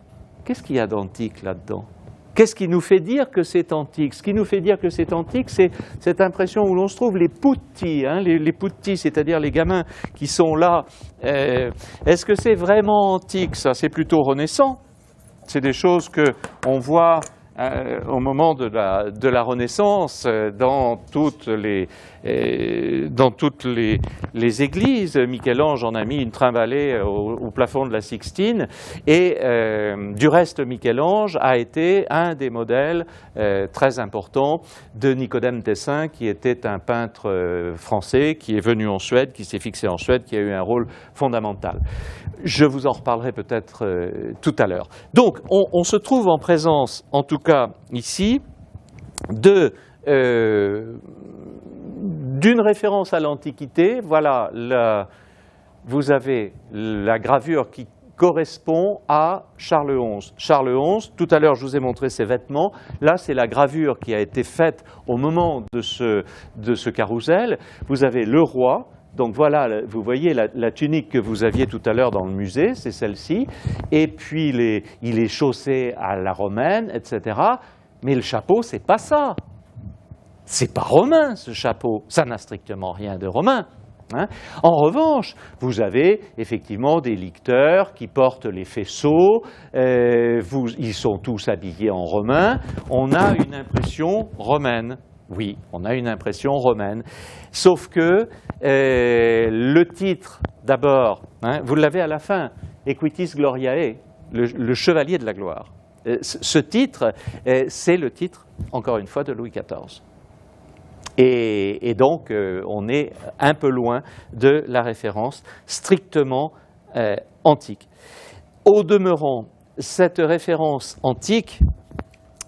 qu'est-ce qu'il y a d'antique là-dedans? Qu'est-ce qui nous fait dire que c'est antique? Ce qui nous fait dire que c'est antique, c'est cette impression où l'on se trouve les putti, hein, les putti, c'est-à-dire les gamins qui sont là. Est-ce que c'est vraiment antique, ça? C'est plutôt renaissant. C'est des choses qu'on voit au moment de la Renaissance dans toutes les églises. Michel-Ange en a mis une trimballée au plafond de la Sixtine, et du reste, Michel-Ange a été un des modèles très importants de Nicodème Tessin, qui était un peintre français qui est venu en Suède, qui s'est fixé en Suède, qui a eu un rôle fondamental. Je vous en reparlerai peut-être tout à l'heure. Donc, on se trouve en présence, en tout cas ici, d'une référence à l'Antiquité. Voilà, vous avez la gravure qui correspond à Charles XI. Charles XI, tout à l'heure je vous ai montré ses vêtements, là c'est la gravure qui a été faite au moment de ce carrousel. Vous avez le roi. Donc voilà, vous voyez la tunique que vous aviez tout à l'heure dans le musée, c'est celle-ci. Et puis il est chaussé à la romaine, etc. Mais le chapeau, c'est pas ça. C'est pas romain ce chapeau, ça n'a strictement rien de romain. Hein. En revanche, vous avez effectivement des licteurs qui portent les faisceaux, ils sont tous habillés en romain, on a une impression romaine. Oui, on a une impression romaine. Sauf que le titre, d'abord, hein, vous l'avez à la fin, Equitis Gloriae, le chevalier de la gloire. Ce titre, c'est le titre, encore une fois, de Louis XIV. Et donc, on est un peu loin de la référence strictement antique. Au demeurant, cette référence antique,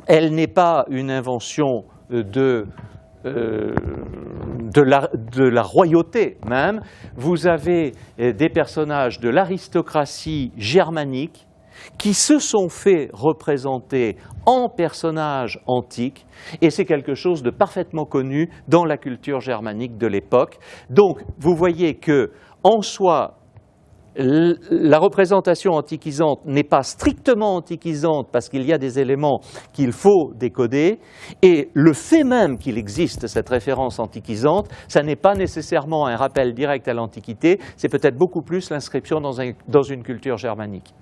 elle n'est pas une invention de la royauté même. Vous avez des personnages de l'aristocratie germanique qui se sont fait représenter en personnages antiques, et c'est quelque chose de parfaitement connu dans la culture germanique de l'époque. Donc, vous voyez que, en soi, la représentation antiquisante n'est pas strictement antiquisante parce qu'il y a des éléments qu'il faut décoder, et le fait même qu'il existe cette référence antiquisante, ça n'est pas nécessairement un rappel direct à l'Antiquité, c'est peut-être beaucoup plus l'inscription dans une culture germanique.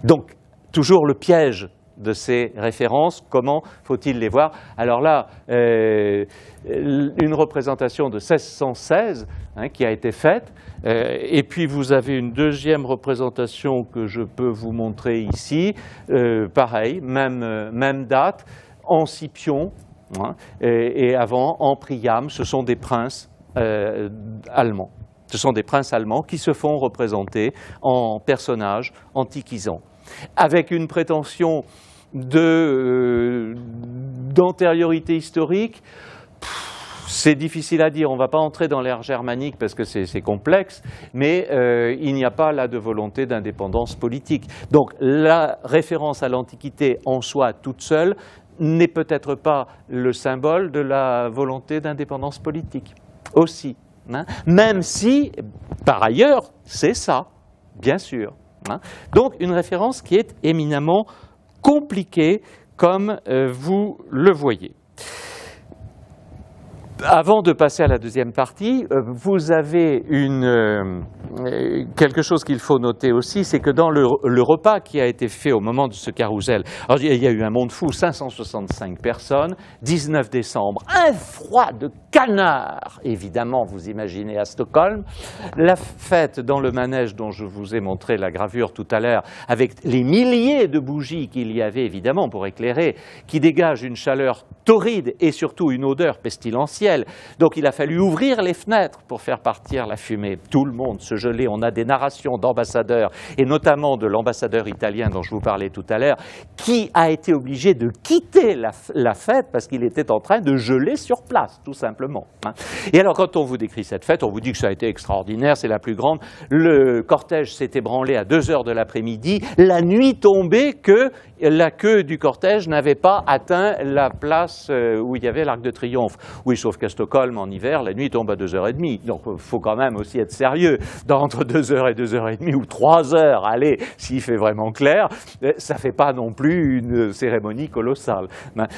Donc, toujours le piège de ces références, comment faut-il les voir? Alors là, une représentation de 1616 hein, qui a été faite, et puis vous avez une deuxième représentation que je peux vous montrer ici, pareil, même date, en Scipion, hein, et avant en Priam, ce sont des princes allemands. Ce sont des princes allemands qui se font représenter en personnages antiquisants, avec une prétention d'antériorité historique. C'est difficile à dire, on ne va pas entrer dans l'ère germanique parce que c'est complexe, mais il n'y a pas là de volonté d'indépendance politique. Donc la référence à l'Antiquité en soi toute seule n'est peut-être pas le symbole de la volonté d'indépendance politique aussi. Hein, même si, par ailleurs, c'est ça, bien sûr. Hein. Donc, une référence qui est éminemment compliquée, comme vous le voyez. Avant de passer à la deuxième partie, vous avez quelque chose qu'il faut noter aussi, c'est que dans le repas qui a été fait au moment de ce carrousel, alors il y a eu un monde fou, 565 personnes, 19 décembre, un froid de canard, évidemment, vous imaginez à Stockholm, la fête dans le manège dont je vous ai montré la gravure tout à l'heure, avec les milliers de bougies qu'il y avait évidemment pour éclairer, qui dégagent une chaleur torride et surtout une odeur pestilentielle. Donc il a fallu ouvrir les fenêtres pour faire partir la fumée. Tout le monde se gelait. On a des narrations d'ambassadeurs, et notamment de l'ambassadeur italien dont je vous parlais tout à l'heure, qui a été obligé de quitter la fête parce qu'il était en train de geler sur place, tout simplement. Et alors quand on vous décrit cette fête, on vous dit que ça a été extraordinaire, c'est la plus grande. Le cortège s'est ébranlé à 2 h de l'après-midi. La nuit tombée que la queue du cortège n'avait pas atteint la place où il y avait l'Arc de Triomphe. Oui, sauf qu'à Stockholm, en hiver, la nuit tombe à 2 h 30. Donc, il faut quand même aussi être sérieux. Entre 2 h et 2 h 30 ou 3 heures, allez, s'il fait vraiment clair, ça ne fait pas non plus une cérémonie colossale.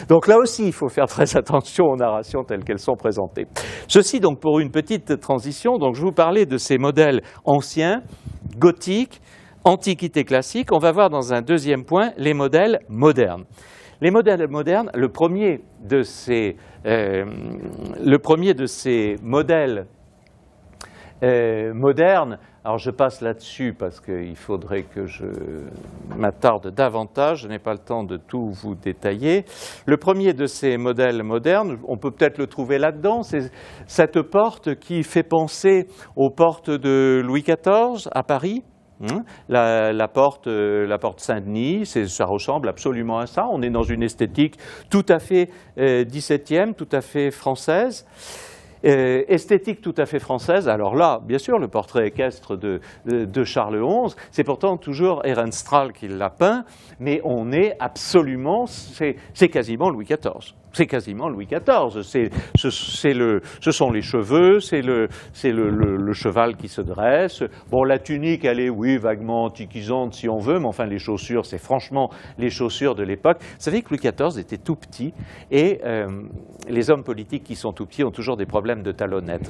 Donc là aussi, il faut faire très attention aux narrations telles qu'elles sont présentées. Ceci donc pour une petite transition. Donc, je vous parlais de ces modèles anciens, gothiques, Antiquité classique. On va voir dans un deuxième point les modèles modernes. Les modèles modernes, le premier de ces modèles modernes, alors je passe là-dessus parce qu'il faudrait que je m'attarde davantage, je n'ai pas le temps de tout vous détailler. Le premier de ces modèles modernes, on peut peut-être le trouver là-dedans, c'est cette porte qui fait penser aux portes de Louis XIV à Paris. La porte Saint-Denis, ça ressemble absolument à ça. On est dans une esthétique tout à fait XVIIe, tout à fait française. Esthétique tout à fait française. Alors là, bien sûr, le portrait équestre de Charles XI, c'est pourtant toujours Ehrenstrahl qui l'a peint, mais on est absolument, c'est quasiment Louis XIV. C'est quasiment Louis XIV. Ce sont les cheveux, c'est le cheval qui se dresse. Bon, la tunique, elle est, oui, vaguement antiquisante si on veut, mais enfin, les chaussures, c'est franchement les chaussures de l'époque. Vous savez que Louis XIV était tout petit et les hommes politiques qui sont tout petits ont toujours des problèmes de talonnettes.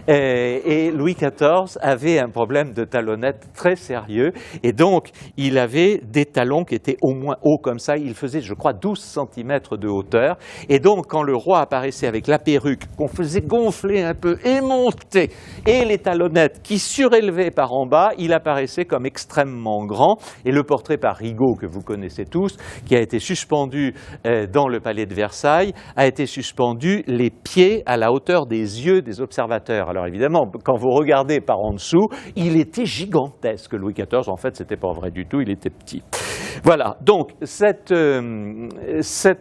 Et Louis XIV avait un problème de talonnettes très sérieux et donc il avait des talons qui étaient au moins hauts comme ça. Il faisait, je crois, 12 cm de hauteur. Et donc, quand le roi apparaissait avec la perruque, qu'on faisait gonfler un peu et monter, et les talonnettes qui surélevaient par en bas, il apparaissait comme extrêmement grand. Et le portrait par Rigaud, que vous connaissez tous, qui a été suspendu dans le palais de Versailles, a été suspendu les pieds à la hauteur des yeux des observateurs. Alors évidemment, quand vous regardez par en dessous, il était gigantesque. Louis XIV, en fait, c'était pas vrai du tout, il était petit. Voilà, donc cette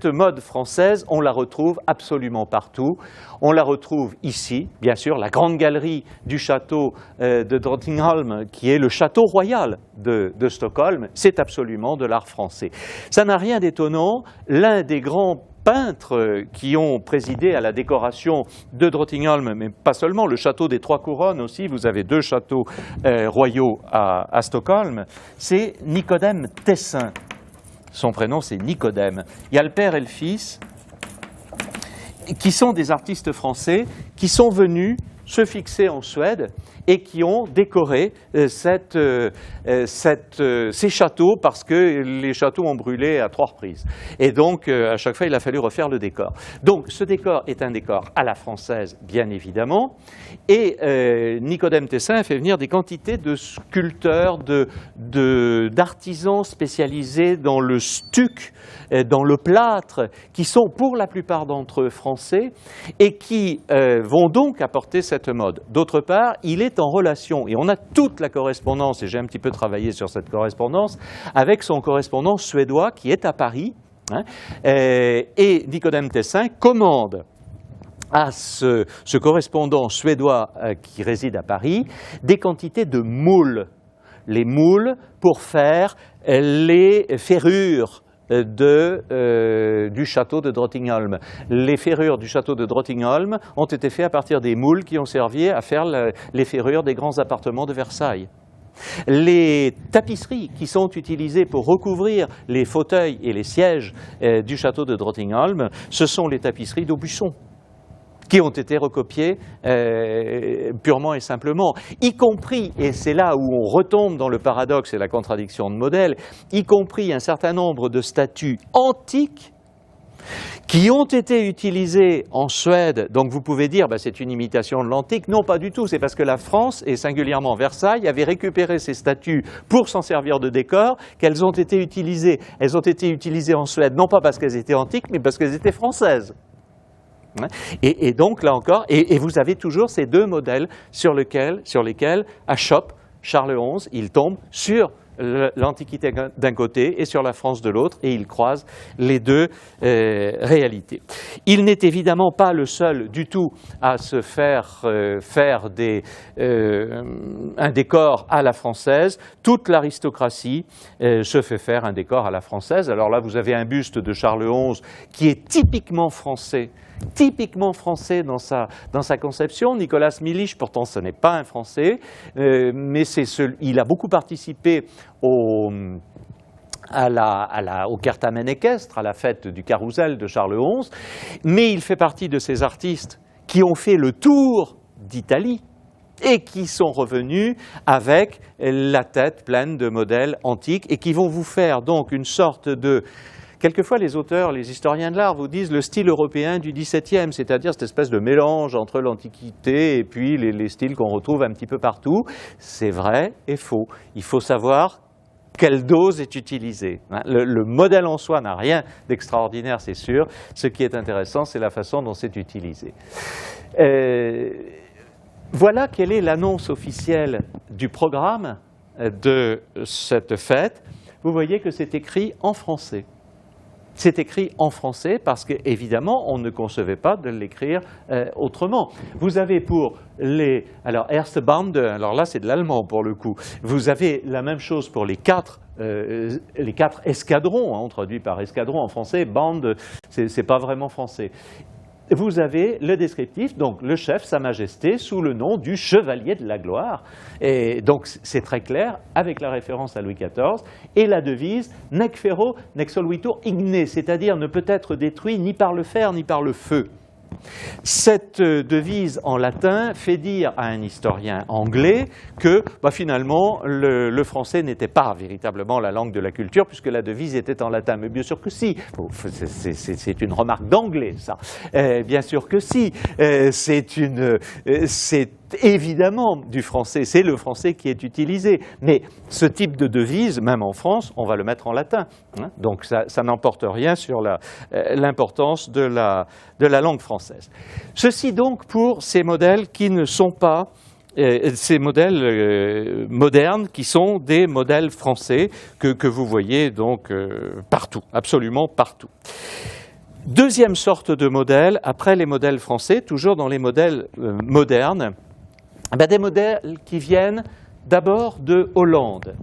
mode française, on la retrouve absolument partout. On la retrouve ici, bien sûr, la grande galerie du château de Drottningholm, qui est le château royal de Stockholm, c'est absolument de l'art français. Ça n'a rien d'étonnant, l'un des grands peintres qui ont présidé à la décoration de Drottningholm, mais pas seulement, le château des Trois Couronnes aussi, vous avez deux châteaux royaux à Stockholm, c'est Nicodème Tessin. Son prénom, c'est Nicodème. Il y a le père et le fils, qui sont des artistes français, qui sont venus se fixer en Suède et qui ont décoré ces châteaux parce que les châteaux ont brûlé à 3 reprises. Et donc, à chaque fois, il a fallu refaire le décor. Donc, ce décor est un décor à la française, bien évidemment. Et Nicodème Tessin a fait venir des quantités de sculpteurs, d'artisans spécialisés dans le stuc, dans le plâtre, qui sont pour la plupart d'entre eux français et qui vont donc apporter cette mode. D'autre part, il est en relation, et on a toute la correspondance, et j'ai un petit peu travaillé sur cette correspondance, avec son correspondant suédois qui est à Paris, hein, et Nicodème Tessin commande à ce correspondant suédois qui réside à Paris des quantités de moules. Les moules pour faire les ferrures du château de Drottningholm. Les ferrures du château de Drottningholm ont été faites à partir des moules qui ont servi à faire les ferrures des grands appartements de Versailles. Les tapisseries qui sont utilisées pour recouvrir les fauteuils et les sièges du château de Drottningholm, ce sont les tapisseries d'Aubusson, qui ont été recopiés purement et simplement, y compris, et c'est là où on retombe dans le paradoxe et la contradiction de modèle, y compris un certain nombre de statues antiques qui ont été utilisées en Suède. Donc vous pouvez dire, c'est une imitation de l'antique. Non, pas du tout, c'est parce que la France, et singulièrement Versailles, avait récupéré ces statues pour s'en servir de décor, qu'elles ont été utilisées. Elles ont été utilisées en Suède, non pas parce qu'elles étaient antiques, mais parce qu'elles étaient françaises. Et donc, là encore, et vous avez toujours ces deux modèles sur lesquels, à Chope, Charles XI, il tombe sur l'Antiquité d'un côté et sur la France de l'autre, et il croise les deux réalités. Il n'est évidemment pas le seul du tout à se faire un décor à la française. Toute l'aristocratie se fait faire un décor à la française. Alors là, vous avez un buste de Charles XI qui est typiquement français dans sa conception. Nicolas Milich, pourtant ce n'est pas un Français, mais il a beaucoup participé au Certamen équestre, à la fête du Carrousel de Charles XI, mais il fait partie de ces artistes qui ont fait le tour d'Italie et qui sont revenus avec la tête pleine de modèles antiques et qui vont vous faire donc une sorte de... Quelquefois, les auteurs, les historiens de l'art vous disent le style européen du XVIIe, c'est-à-dire cette espèce de mélange entre l'Antiquité et puis les styles qu'on retrouve un petit peu partout. C'est vrai et faux. Il faut savoir quelle dose est utilisée. Le modèle en soi n'a rien d'extraordinaire, c'est sûr. Ce qui est intéressant, c'est la façon dont c'est utilisé. Voilà quelle est l'annonce officielle du programme de cette fête. Vous voyez que c'est écrit en français. c'est écrit en français parce qu'évidemment, on ne concevait pas de l'écrire autrement. Vous avez pour les... Alors, Erste Bande, alors là, c'est de l'allemand pour le coup. Vous avez la même chose pour les quatre escadrons, on traduit par escadron en français, bande, c'est pas vraiment français. Vous avez le descriptif, donc le chef, Sa Majesté, sous le nom du Chevalier de la Gloire. Et donc c'est très clair, avec la référence à Louis XIV, et la devise « Nec ferro, nec soluitur igne », c'est-à-dire ne peut être détruit ni par le fer ni par le feu. Cette devise en latin fait dire à un historien anglais que finalement le français n'était pas véritablement la langue de la culture puisque la devise était en latin. Mais bien sûr que si, c'est une remarque d'anglais ça, bien sûr que si, c'est évidemment du français, c'est le français qui est utilisé. Mais ce type de devise, même en France, on va le mettre en latin. Hein. Donc ça n'emporte rien sur l'importance de la langue française. Ceci donc pour ces modèles qui ne sont pas ces modèles modernes qui sont des modèles français que vous voyez donc partout, absolument partout. Deuxième sorte de modèle, après les modèles français, toujours dans les modèles modernes, des modèles qui viennent d'abord de Hollande.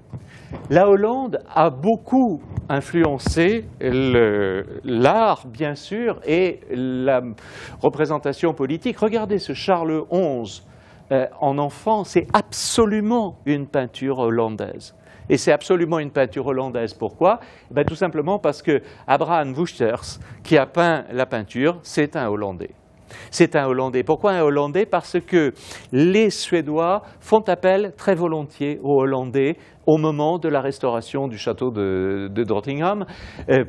La Hollande a beaucoup influencé l'art, bien sûr, et la représentation politique. Regardez ce Charles XI en enfant, c'est absolument une peinture hollandaise. Et c'est absolument une peinture hollandaise. Pourquoi ? Tout simplement parce que Abraham Woesters, qui a peint la peinture, c'est un Hollandais. C'est un Hollandais. Pourquoi un Hollandais ? Parce que les Suédois font appel très volontiers aux Hollandais au moment de la restauration du château de Drottningham,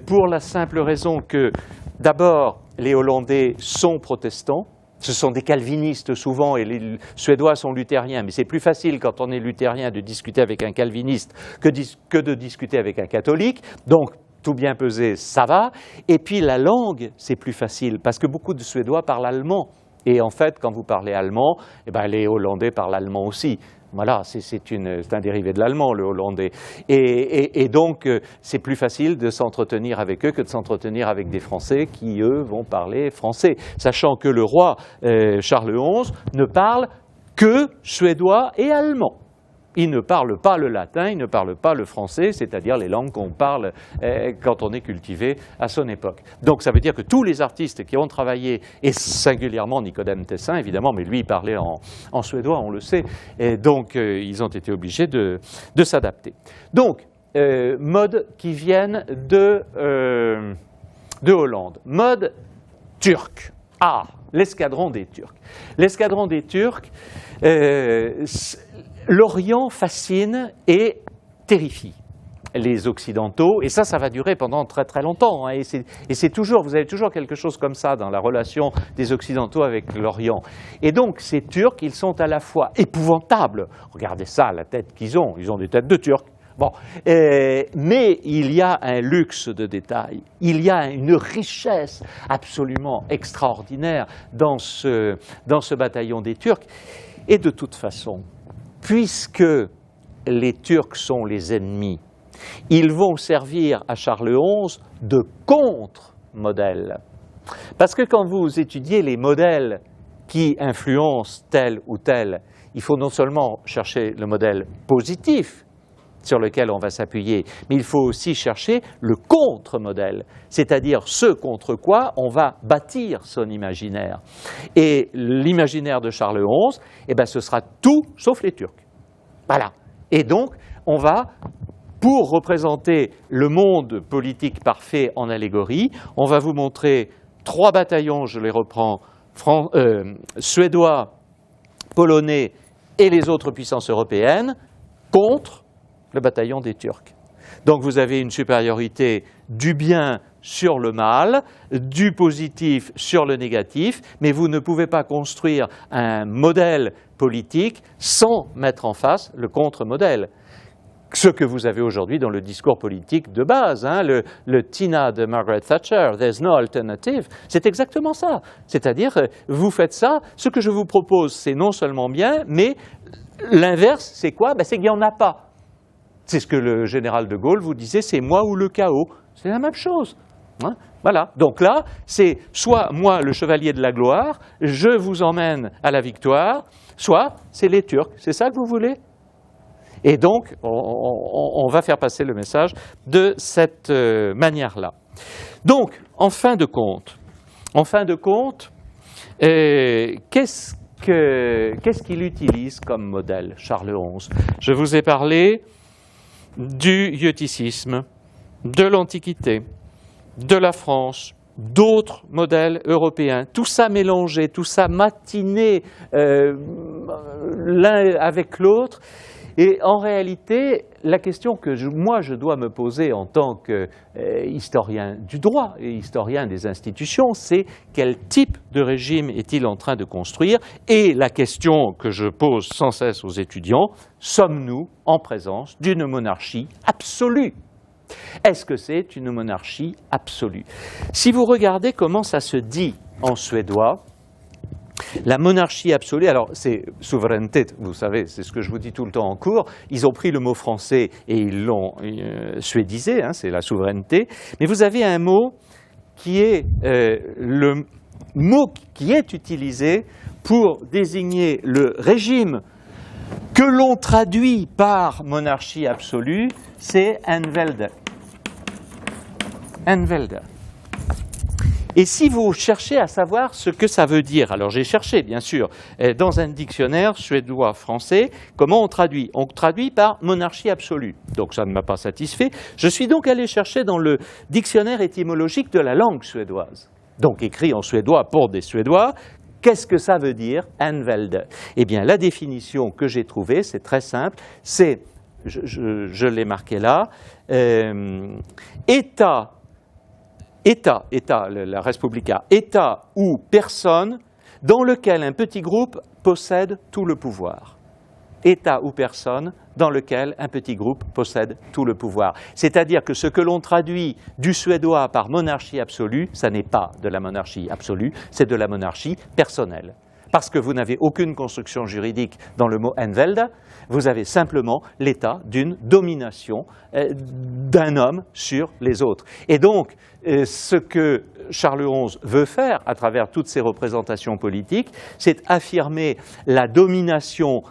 pour la simple raison que, d'abord, les Hollandais sont protestants. Ce sont des calvinistes souvent et les Suédois sont luthériens, mais c'est plus facile quand on est luthérien de discuter avec un calviniste que de discuter avec un catholique. Donc, tout bien pesé, ça va. Et puis la langue, c'est plus facile parce que beaucoup de Suédois parlent allemand. Et en fait, quand vous parlez allemand, les Hollandais parlent allemand aussi. Voilà, c'est un dérivé de l'allemand, le hollandais. Et donc, c'est plus facile de s'entretenir avec eux que de s'entretenir avec des Français qui, eux, vont parler français. Sachant que le roi Charles XI ne parle que suédois et allemand. Il ne parle pas le latin, il ne parle pas le français, c'est-à-dire les langues qu'on parle quand on est cultivé à son époque. Donc ça veut dire que tous les artistes qui ont travaillé, et singulièrement Nicodème Tessin évidemment, mais lui il parlait en suédois, on le sait, et donc ils ont été obligés de s'adapter. Donc, modes qui viennent de Hollande. Mode turc. Ah, l'escadron des Turcs. L'escadron des Turcs... L'Orient fascine et terrifie les Occidentaux, et ça va durer pendant très très longtemps. Hein, et c'est toujours, vous avez toujours quelque chose comme ça dans la relation des Occidentaux avec l'Orient. Et donc ces Turcs, ils sont à la fois épouvantables. Regardez ça, la tête qu'ils ont des têtes de Turcs. Bon, mais il y a un luxe de détails, il y a une richesse absolument extraordinaire dans ce bataillon des Turcs. Et de toute façon, puisque les Turcs sont les ennemis, ils vont servir à Charles XI de contre-modèle. Parce que quand vous étudiez les modèles qui influencent tel ou tel, il faut non seulement chercher le modèle positif sur lequel on va s'appuyer, mais il faut aussi chercher le contre-modèle, c'est-à-dire ce contre quoi on va bâtir son imaginaire. Et l'imaginaire de Charles XI, ce sera tout sauf les Turcs. Voilà. Et donc, on va, pour représenter le monde politique parfait en allégorie, on va vous montrer 3 bataillons, je les reprends, suédois, polonais et les autres puissances européennes, contre le bataillon des Turcs. Donc vous avez une supériorité du bien sur le mal, du positif sur le négatif, mais vous ne pouvez pas construire un modèle politique sans mettre en face le contre-modèle. Ce que vous avez aujourd'hui dans le discours politique de base, hein, le TINA de Margaret Thatcher, There's no alternative, c'est exactement ça. C'est-à-dire, vous faites ça, ce que je vous propose, c'est non seulement bien, mais l'inverse, c'est quoi ? C'est qu'il n'y en a pas. C'est ce que le général de Gaulle vous disait, c'est moi ou le chaos. C'est la même chose. Hein, voilà, donc là, c'est soit moi, le chevalier de la gloire, je vous emmène à la victoire, soit c'est les Turcs, c'est ça que vous voulez? Et donc, on va faire passer le message de cette manière-là. Donc, en fin de compte, qu'est-ce qu'il utilise comme modèle, Charles XI? Je vous ai parlé du ioticisme, de l'Antiquité, de la France, d'autres modèles européens, tout ça mélangé, tout ça matiné l'un avec l'autre. Et en réalité, la question que moi je dois me poser en tant qu'historien du droit et historien des institutions, c'est quel type de régime est-il en train de construire? Et la question que je pose sans cesse aux étudiants, sommes-nous en présence d'une monarchie absolue? Est-ce que c'est une monarchie absolue? Si vous regardez comment ça se dit en suédois, la monarchie absolue, alors c'est souveraineté, vous savez, c'est ce que je vous dis tout le temps en cours, ils ont pris le mot français et ils l'ont suédisé, hein, c'est la souveraineté, mais vous avez un mot qui est le mot qui est utilisé pour désigner le régime que l'on traduit par monarchie absolue, c'est envälde. Envälde. Et si vous cherchez à savoir ce que ça veut dire, alors j'ai cherché bien sûr dans un dictionnaire suédois-français, comment on traduit? On traduit par monarchie absolue, donc ça ne m'a pas satisfait. Je suis donc allé chercher dans le dictionnaire étymologique de la langue suédoise, donc écrit en suédois pour des Suédois. Qu'est-ce que ça veut dire, envälde? Eh bien, la définition que j'ai trouvée, c'est très simple, c'est, je l'ai marqué là, État, la Respublica, État ou personne dans lequel un petit groupe possède tout le pouvoir. État ou personne dans lequel un petit groupe possède tout le pouvoir. C'est-à-dire que ce que l'on traduit du suédois par monarchie absolue, ça n'est pas de la monarchie absolue, c'est de la monarchie personnelle. Parce que vous n'avez aucune construction juridique dans le mot envälde, vous avez simplement l'état d'une domination d'un homme sur les autres. Et donc, ce que Charles XI veut faire à travers toutes ses représentations politiques, c'est affirmer la domination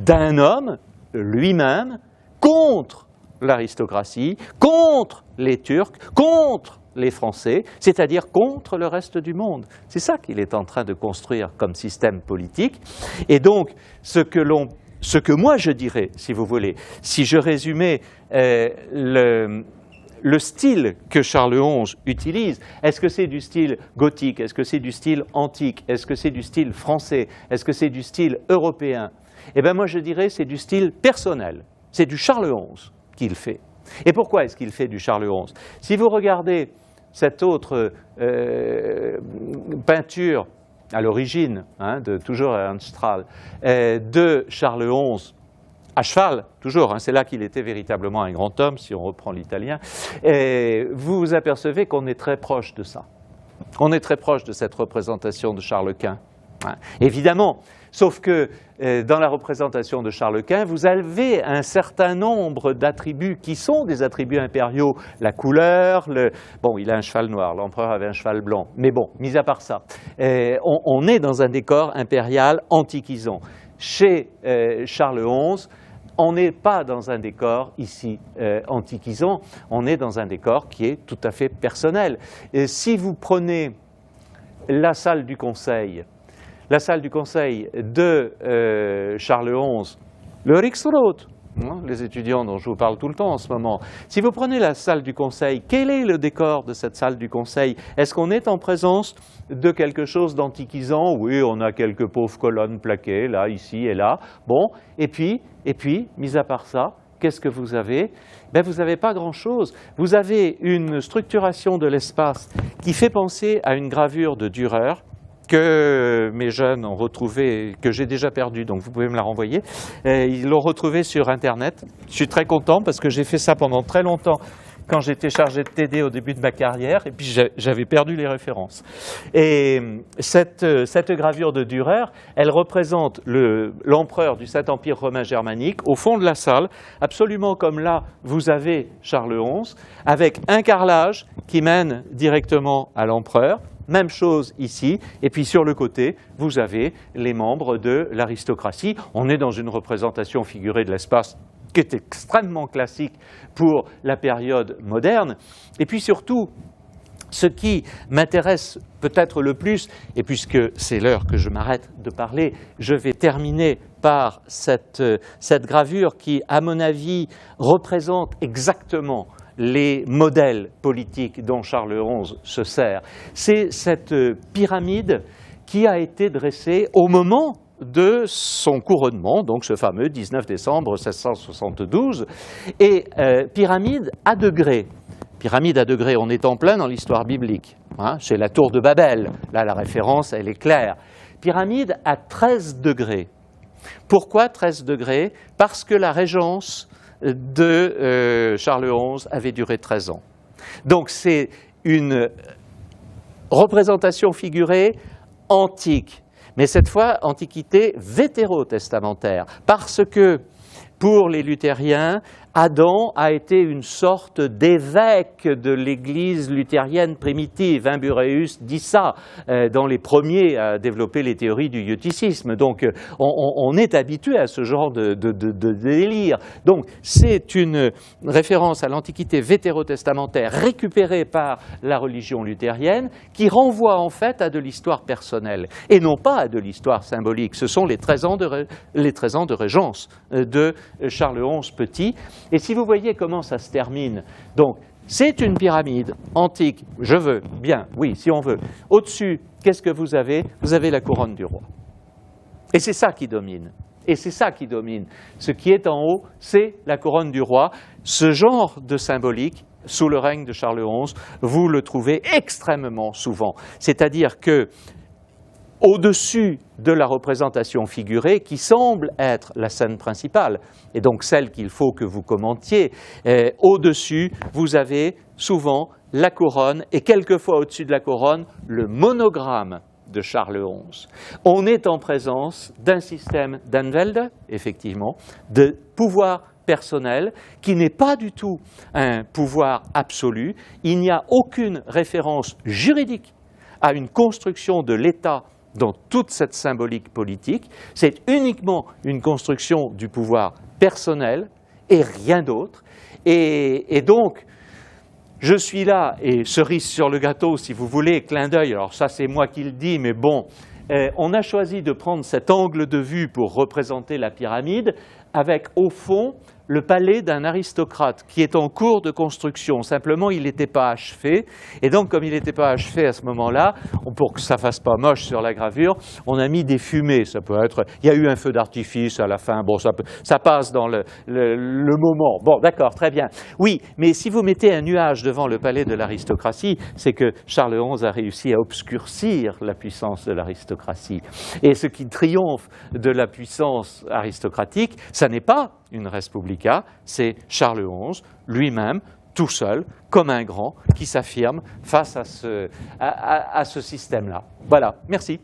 d'un homme, lui-même, contre l'aristocratie, contre les Turcs, contre les Français, c'est-à-dire contre le reste du monde. C'est ça qu'il est en train de construire comme système politique. Et donc, ce que moi je dirais, si vous voulez, si je résumais le style que Charles XI utilise, est-ce que c'est du style gothique, est-ce que c'est du style antique, est-ce que c'est du style français, est-ce que c'est du style européen? Eh bien moi je dirais c'est du style personnel, c'est du Charles XI qu'il fait. Et pourquoi est-ce qu'il fait du Charles XI? Si vous regardez cette autre peinture à l'origine, hein, toujours Ernst Strahl, de Charles XI, à cheval, toujours, hein, c'est là qu'il était véritablement un grand homme, si on reprend l'italien, vous vous apercevez qu'on est très proche de ça. On est très proche de cette représentation de Charles Quint. Hein. Évidemment, sauf que dans la représentation de Charles Quint, vous avez un certain nombre d'attributs qui sont des attributs impériaux. La couleur, bon, il a un cheval noir, l'empereur avait un cheval blanc. Mais bon, mis à part ça, on est dans un décor impérial antiquisant. Chez Charles XI, on n'est pas dans un décor ici antiquisant, on est dans un décor qui est tout à fait personnel. Et si vous prenez la salle du Conseil de Charles XI, le Riksråd, les étudiants dont je vous parle tout le temps en ce moment, si vous prenez la salle du Conseil, quel est le décor de cette salle du Conseil? Est-ce qu'on est en présence de quelque chose d'antiquisant? Oui, on a quelques pauvres colonnes plaquées, là, ici et là. Bon, et puis, mis à part ça, qu'est-ce que vous avez? Ben, vous n'avez pas grand-chose. Vous avez une structuration de l'espace qui fait penser à une gravure de Dürer, que mes jeunes ont retrouvé, que j'ai déjà perdu, donc vous pouvez me la renvoyer. Ils l'ont retrouvé sur Internet. Je suis très content parce que j'ai fait ça pendant très longtemps quand j'étais chargé de TD au début de ma carrière, et puis j'avais perdu les références. Et cette gravure de Dürer, elle représente l'empereur du Saint-Empire romain germanique au fond de la salle, absolument comme là, vous avez Charles XI, avec un carrelage qui mène directement à l'empereur. Même chose ici, et puis sur le côté, vous avez les membres de l'aristocratie. On est dans une représentation figurée de l'espace qui est extrêmement classique pour la période moderne. Et puis surtout, ce qui m'intéresse peut-être le plus, et puisque c'est l'heure que je m'arrête de parler, je vais terminer par cette gravure qui, à mon avis, représente exactement les modèles politiques dont Charles XI se sert. C'est cette pyramide qui a été dressée au moment de son couronnement, donc ce fameux 19 décembre 1672, et pyramide à degrés. Pyramide à degrés, on est en plein dans l'histoire biblique. Hein, c'est la tour de Babel, là la référence elle est claire. Pyramide à 13 degrés. Pourquoi 13 degrés? Parce que la régence de Charles XI avait duré 13 ans. Donc c'est une représentation figurée antique, mais cette fois antiquité vétérotestamentaire, parce que pour les luthériens, Adam a été une sorte d'évêque de l'Église luthérienne primitive. Bureus dit ça dans les premiers à développer les théories du eutychisme. Donc on est habitué à ce genre de délire. Donc c'est une référence à l'Antiquité vétérotestamentaire récupérée par la religion luthérienne qui renvoie en fait à de l'histoire personnelle et non pas à de l'histoire symbolique. Ce sont les 13 ans de régence de Charles XI Petit. Et si vous voyez comment ça se termine, donc c'est une pyramide antique, je veux, bien, oui, si on veut. Au-dessus, qu'est-ce que vous avez? Vous avez la couronne du roi. Et c'est ça qui domine. Et c'est ça qui domine. Ce qui est en haut, c'est la couronne du roi. Ce genre de symbolique, sous le règne de Charles XI, vous le trouvez extrêmement souvent. C'est-à-dire que au-dessus de la représentation figurée qui semble être la scène principale, et donc celle qu'il faut que vous commentiez, au-dessus, vous avez souvent la couronne, et quelquefois au-dessus de la couronne, le monogramme de Charles XI. On est en présence d'un système d'Anvelde, effectivement, de pouvoir personnel, qui n'est pas du tout un pouvoir absolu. Il n'y a aucune référence juridique à une construction de l'État dans toute cette symbolique politique. C'est uniquement une construction du pouvoir personnel et rien d'autre. Et donc, je suis là, et cerise sur le gâteau, si vous voulez, clin d'œil, alors ça c'est moi qui le dis, mais bon, on a choisi de prendre cet angle de vue pour représenter la pyramide, avec au fond le palais d'un aristocrate qui est en cours de construction. Simplement, il n'était pas achevé. Et donc, comme il n'était pas achevé à ce moment-là, pour que ça ne fasse pas moche sur la gravure, on a mis des fumées. Ça peut être, il y a eu un feu d'artifice à la fin. Bon, ça passe dans le moment. Bon, d'accord, très bien. Oui, mais si vous mettez un nuage devant le palais de l'aristocratie, c'est que Charles XI a réussi à obscurcir la puissance de l'aristocratie. Et ce qui triomphe de la puissance aristocratique, ça n'est pas une res publica, c'est Charles XI lui-même, tout seul, comme un grand, qui s'affirme face à ce système-là. Voilà, merci.